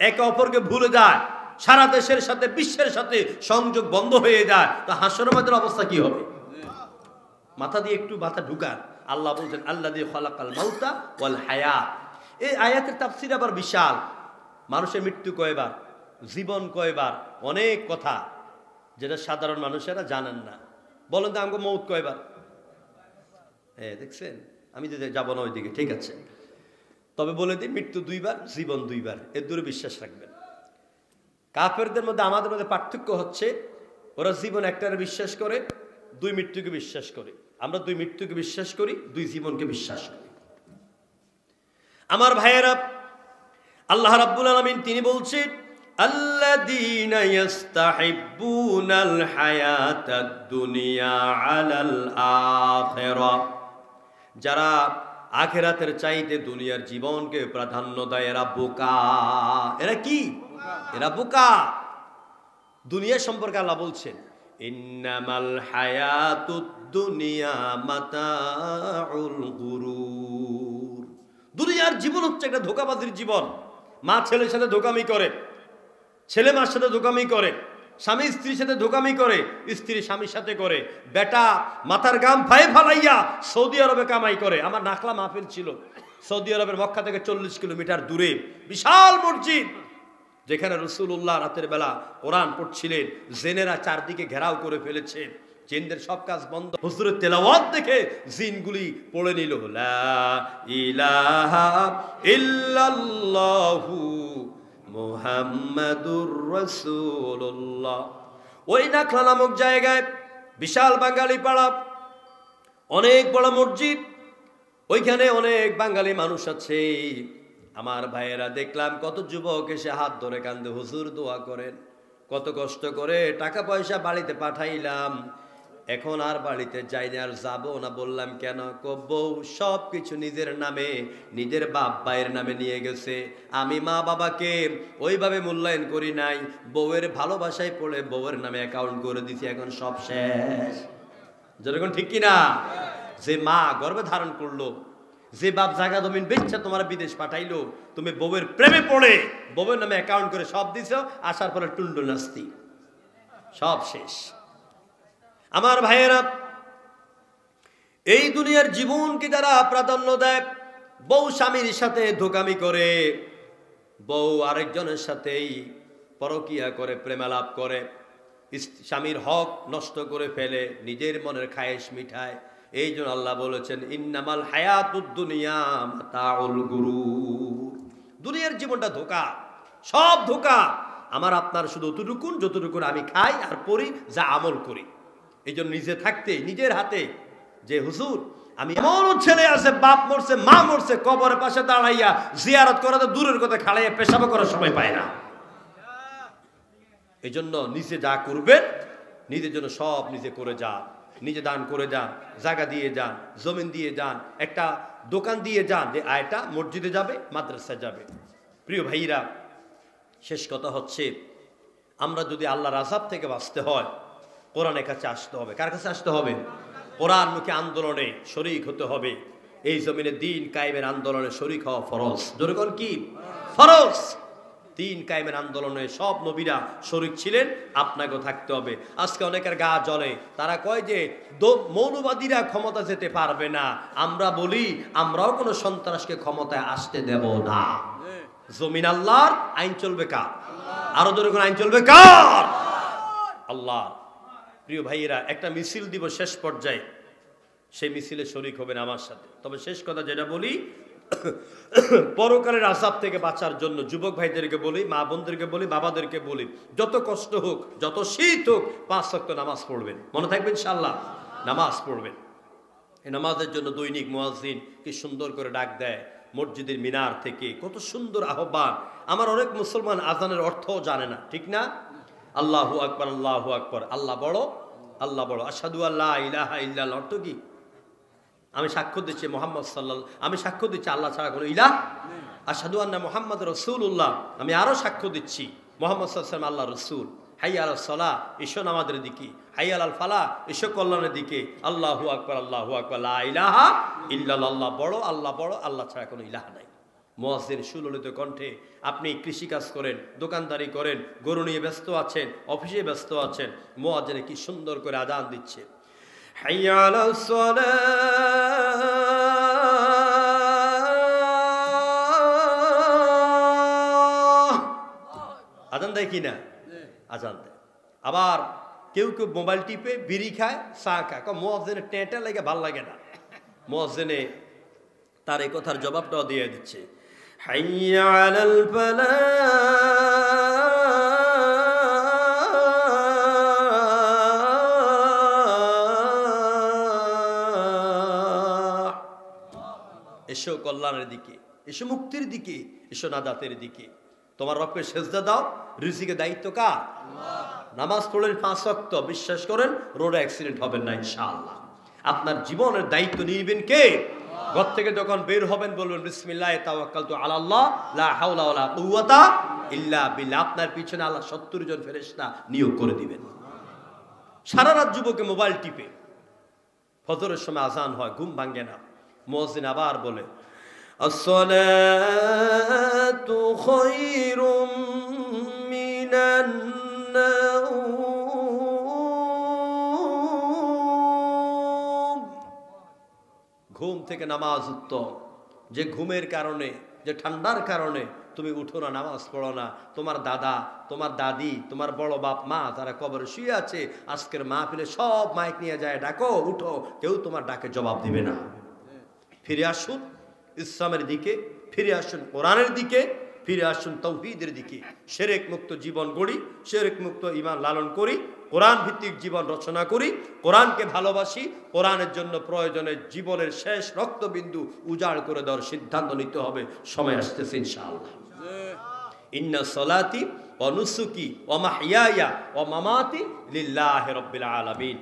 Speaker 2: একে অপরকে ভুলে যায়, সারা দেশের সাথে বিশ্বের সাথে সংযোগ বন্ধ হয়ে যায়, তো হাসরের মাঝের অবস্থা কি হবে? মাথা দিয়ে একটু মাথা ঢুকান। আল্লাহ বলছেন আল্লাযী খালাকাল মাউতা ওয়াল হায়াত। এই আয়াতের তাফসীর আবার বিশাল। মানুষের মৃত্যু কয়বার, জীবন কয়বার, অনেক কথা যেটা সাধারণ মানুষেরা জানেন না। বলেন তো আমাকে মৌত কয়বার? দেখছেন, আমি যদি যাবো না ওইদিকে, ঠিক আছে, তবে বলে দিই মৃত্যু 2 বার, জীবন 2 বার, এর দূরে বিশ্বাস রাখবেন। কাফেরদের মধ্যে আমাদের মধ্যে পার্থক্য হচ্ছে, ওরা জীবন একটারে বিশ্বাস করে, 2 মৃত্যুকে বিশ্বাস করে। আমরা 2 মৃত্যুকে বিশ্বাস করি, 2 জীবনকে বিশ্বাস করি। আমার ভাইয়েরা, আল্লাহ রাব্বুল আলামিন তিনি বলছেন আল্লাযীনা ইস্তাহিব্বুনাল হায়াতাদ দুনিয়া আলাল আখিরাহ, যারা আখিরাতের চাইতে দুনিয়ার জীবনকে প্রাধান্য দেয় এরা বোকা। এরা কি? এরা বোকা। দুনিয়া সম্পর্কে আল্লাহ বলছেন, ইন্নামাল হায়াতুদ দুনিয়া মাতাউল গুরুর। দুনিয়ার জীবন হচ্ছে একটা ধোঁকাবাজির জীবন। মা ছেলের সাথে ধোঁকামি করে, ছেলে মার সাথে ধোঁকামি করে, স্বামী স্ত্রীর সাথে ধোঁকামি করে, স্ত্রী স্বামীর সাথে করে, বেটা মাথার গাম ফায়ে ফালাইয়া সৌদি আরবে কামাই করে। আমার নাখলা মাহফিল ছিল সৌদি আরবের মক্কা থেকে 40 কিলোমিটার দূরে, বিশাল মসজিদ, যেখানে রাসূলুল্লাহ রাতের বেলা কোরআন পড়ছিলেন, জিনেরা চারদিকে ঘেরাও করে ফেলেছে, জিনদের সব কাজ বন্ধ। হুজুরের তেলাওয়াত দেখে জিনগুলি পড়ে নিল, লা ইলাহা ইল্লাল্লাহু মুহাম্মাদুর রাসূলুল্লাহ। ওই নাখলা নামক জায়গায় বিশাল বাঙালি পাড়া, অনেক বড় মসজিদ, ওইখানে অনেক বাঙালি মানুষ আছে। আমার ভাইয়েরা দেখলাম কত যুবক এসে হাত ধরে কান্দে, হুজুর দোয়া করেন। কত কষ্ট করে টাকা পয়সা বাড়িতে পাঠাইলাম, এখন আর বাড়িতে যাইনি, আর যাবো না। বললাম কেন? বউ সব কিছু নিজের নামে, নিজের বাপ ভাইয়ের নামে নিয়ে গেছে। আমি মা বাবাকে ওইভাবে মূল্যায়ন করি নাই, বউয়ের ভালোবাসায় পড়ে বউয়ের নামে অ্যাকাউন্ট করে দিছি, এখন সব শেষ। যেরকম ঠিক কিনা? যে মা গর্ভে ধারণ করলো, যে বাপ জায়গা জমিন বেচছে তোমার বিদেশ পাঠাইলো, তুমি বউয়ের প্রেমে পড়ে বউয়ের নামে অ্যাকাউন্ট করে সব দিছো, আসার পরে টুন্ডু নাস্তি, সব শেষ। আমার ভাইয়েরা, এই দুনিয়ার জীবনকে যারা প্রাধান্য দেয়, বউ স্বামীর সাথে ধোকামি করে, বউ আরেকজনের সাথেই পরকিয়া করে, প্রেমালাপ করে, স্বামীর হক নষ্ট করে ফেলে, নিজের মনের খায়েশ মিঠায়। এই জন্য আল্লাহ বলেছেন, ইন্নামাল হায়াতুদ দুনিয়া মাতাউল গুরুর। দুনিয়ার জীবনটা ধোঁকা, সব ধোঁকা। আমার আপনার শুধু অতটুকুন যতটুকুন আমি খাই আর পড়ি, যা আমল করি। এই জন্য নিজে থাকতে নিজের হাতে, যে হুজুর আমি এমন ছেলে আছে, বাপ মরছে, মা মরছে, কবরের পাশে দাঁড়াইয়া জিয়ারত করা তো দূরের কথা, খাড়াইয়া পেশাব করার সময় পায় না। এই জন্য নিজে যা করবেন, নিজের জন্য সব নিজে করে যান, নিজে দান করে যান, জায়গা দিয়ে যান, জমিন দিয়ে যান, একটা দোকান দিয়ে যান, যে আয়টা মসজিদে যাবে, মাদ্রাসায় যাবে। প্রিয় ভাইরা, শেষ কথা হচ্ছে, আমরা যদি আল্লাহর আযাব থেকে বাঁচতে হয়, কোরআনের কাছে আসতে হবে। কার কাছে আসতে হবে? কোরআন মুখী আন্দোলনে শরীক হতে হবে। এই জমিনে দ্বীন কায়েমের আন্দোলনে শরীক হওয়া ফরজ। যেরকম কি ফরজ, দ্বীন কায়েমের আন্দোলনে সব নবীরা শরীক ছিলেন, আপনাকেও থাকতে হবে। আজকে অনেকের গা জ্বলে, তারা কয় যে মৌলবাদীরা ক্ষমতা যেতে পারবে না। আমরা বলি, আমরাও কোনো সন্ত্রাসকে ক্ষমতায় আসতে দেব না। জমিন আল্লাহর, আইন চলবে কার? আরো জোরে কোন আইন চলবে কার? আল্লাহ। প্রিয় ভাইয়েরা, একটা মিছিল দিব শেষ পর্যায়ে, সেই মিছিলে শরীক হবেন আমার সাথে। তবে শেষ কথা যেটা বলি, পরকালের আযাব থেকে বাঁচার জন্য যুবক ভাইদেরকে বলি, মা বোনদেরকে বলি, বাবাদেরকে বলি, যত কষ্ট হোক, যত শীত হোক, 5 ওয়াক্ত নামাজ পড়বেন। মনে থাকবেন ইনশাআল্লাহ, নামাজ পড়বেন। এই নামাজের জন্য দৈনিক মুয়াজ্জিন কি সুন্দর করে ডাক দেয় মসজিদের মিনার থেকে, কত সুন্দর আহ্বান। আমার অনেক মুসলমান আজানের অর্থও জানে না, ঠিক না? আল্লাহু আকবার, আল্লাহু আকবার, আল্লাহ বড়, আল্লাহ বড়। আশহাদু আল্লা ইলাহা ইল্লাল্লাহ অর্থ কি? আমি সাক্ষ্য দিচ্ছি মুহাম্মদ সাল্লাল্লাহু, আমি সাক্ষ্য দিচ্ছি আল্লাহ ছাড়া কোনো ইলাহ। আশহাদু আন্না মুহাম্মাদ রাসূলুল্লাহ, আমি আরো সাক্ষ্য দিচ্ছি মুহাম্মদ সাল্লাল্লাহু আলাইহি ওয়াসাল্লাম আল্লাহর রাসূল। হাইয়া আলাস সালাহ, এসো নামাজের দিকে। হাইয়া আলাল ফালাহ, এসো কল্যাণের দিকে। আল্লাহু আকবার, আল্লাহু আকবার, লা ইলাহা ইল্লাল্লাহ, আল্লাহ বড়, আল্লাহ বড়, আল্লাহ ছাড়া কোনো ইলাহ নাই। মুয়াজ্জিন সুললিত কণ্ঠে, আপনি কৃষিকাজ করেন, দোকানদারি করেন, গরু নিয়ে ব্যস্ত আছেন, অফিসে ব্যস্ত আছেন, মুয়াজ্জিন কি সুন্দর করে আযান দিচ্ছে, হাইয়া আলাস সালাহ। আযান দেয় কি না? আযান দেয়। আবার কেউ কেউ মোবাইল টিপে, বিড়ি খায়, চা খায়। মুয়াজ্জিনের টেঁটা লাগে, ভাল লাগে না। মুয়াজ্জিনে তার এই কথার জবাবটাও দিয়ে দিচ্ছে, হাইয়া আলাল ফালাহ, এসো কল্যাণের দিকে, এসো মুক্তির দিকে, এসো নাজাতের দিকে। তোমার রবকে সেজদা দাও, রিজিকে দায়িত্ব কার? নামাজ পড়লেন 5 ওয়াক্ত, বিশ্বাস করেন রোডে অ্যাক্সিডেন্ট হবেন না ইনশাআল্লাহ। আপনার জীবনের দায়িত্ব নিবেন কে? ঘর থেকে যখন বের হবেন বলবেন বিসমিল্লাহ তাওয়াক্কালতু আলাল্লাহ লা হাওলা ওয়ালা কুওয়াতা ইল্লা বিল্লাহ। আপনার পিছনে আল্লাহ 70 জন ফেরেশতা নিয়োগ করে দিবেন। সারা রাত যুবকে মোবাইল টিপে, ফজরের সময় আজান হয়, ঘুম ভাঙে না, মুয়াজ্জিন আবার বলে আসসালাতু খায়রুম মিনান নাওম। ঘুম থেকে নামাজ উত্তম। যে ঘুমের কারণে, যে ঠান্ডার কারণে তুমি উঠো না, নামাজ পড়ো না, তোমার দাদা, তোমার দাদি, তোমার বড় বাপ মা তারা কবরে শুয়ে আছে, আজকের মাহফিলে সব মাইক নিয়ে যায় ডাকো উঠো, কেউ তোমার ডাকে জবাব দিবে না। ফিরে আসুন ইসলামের দিকে, ফিরে আসুন কোরআনের দিকে, ফিরে আসুন তাওহীদের দিকে। শিরক মুক্ত জীবন গড়ি, শিরক মুক্ত ঈমান লালন করি, কোরআন ভিত্তিক জীবন রচনা করি, কোরআনকে ভালোবাসি, কোরআনের জন্য প্রয়োজনে জীবনের শেষ রক্তবিন্দু উজাড় করে দেওয়ার সিদ্ধান্ত নিতে হবে। সময় আসতেছে ইনশাআল্লাহ। ইন্না সলাতি ওয়া নুসুকি ওয়া মাহইয়ায়া ওয়া মামাতি লিল্লাহি রাব্বিল আলামিন।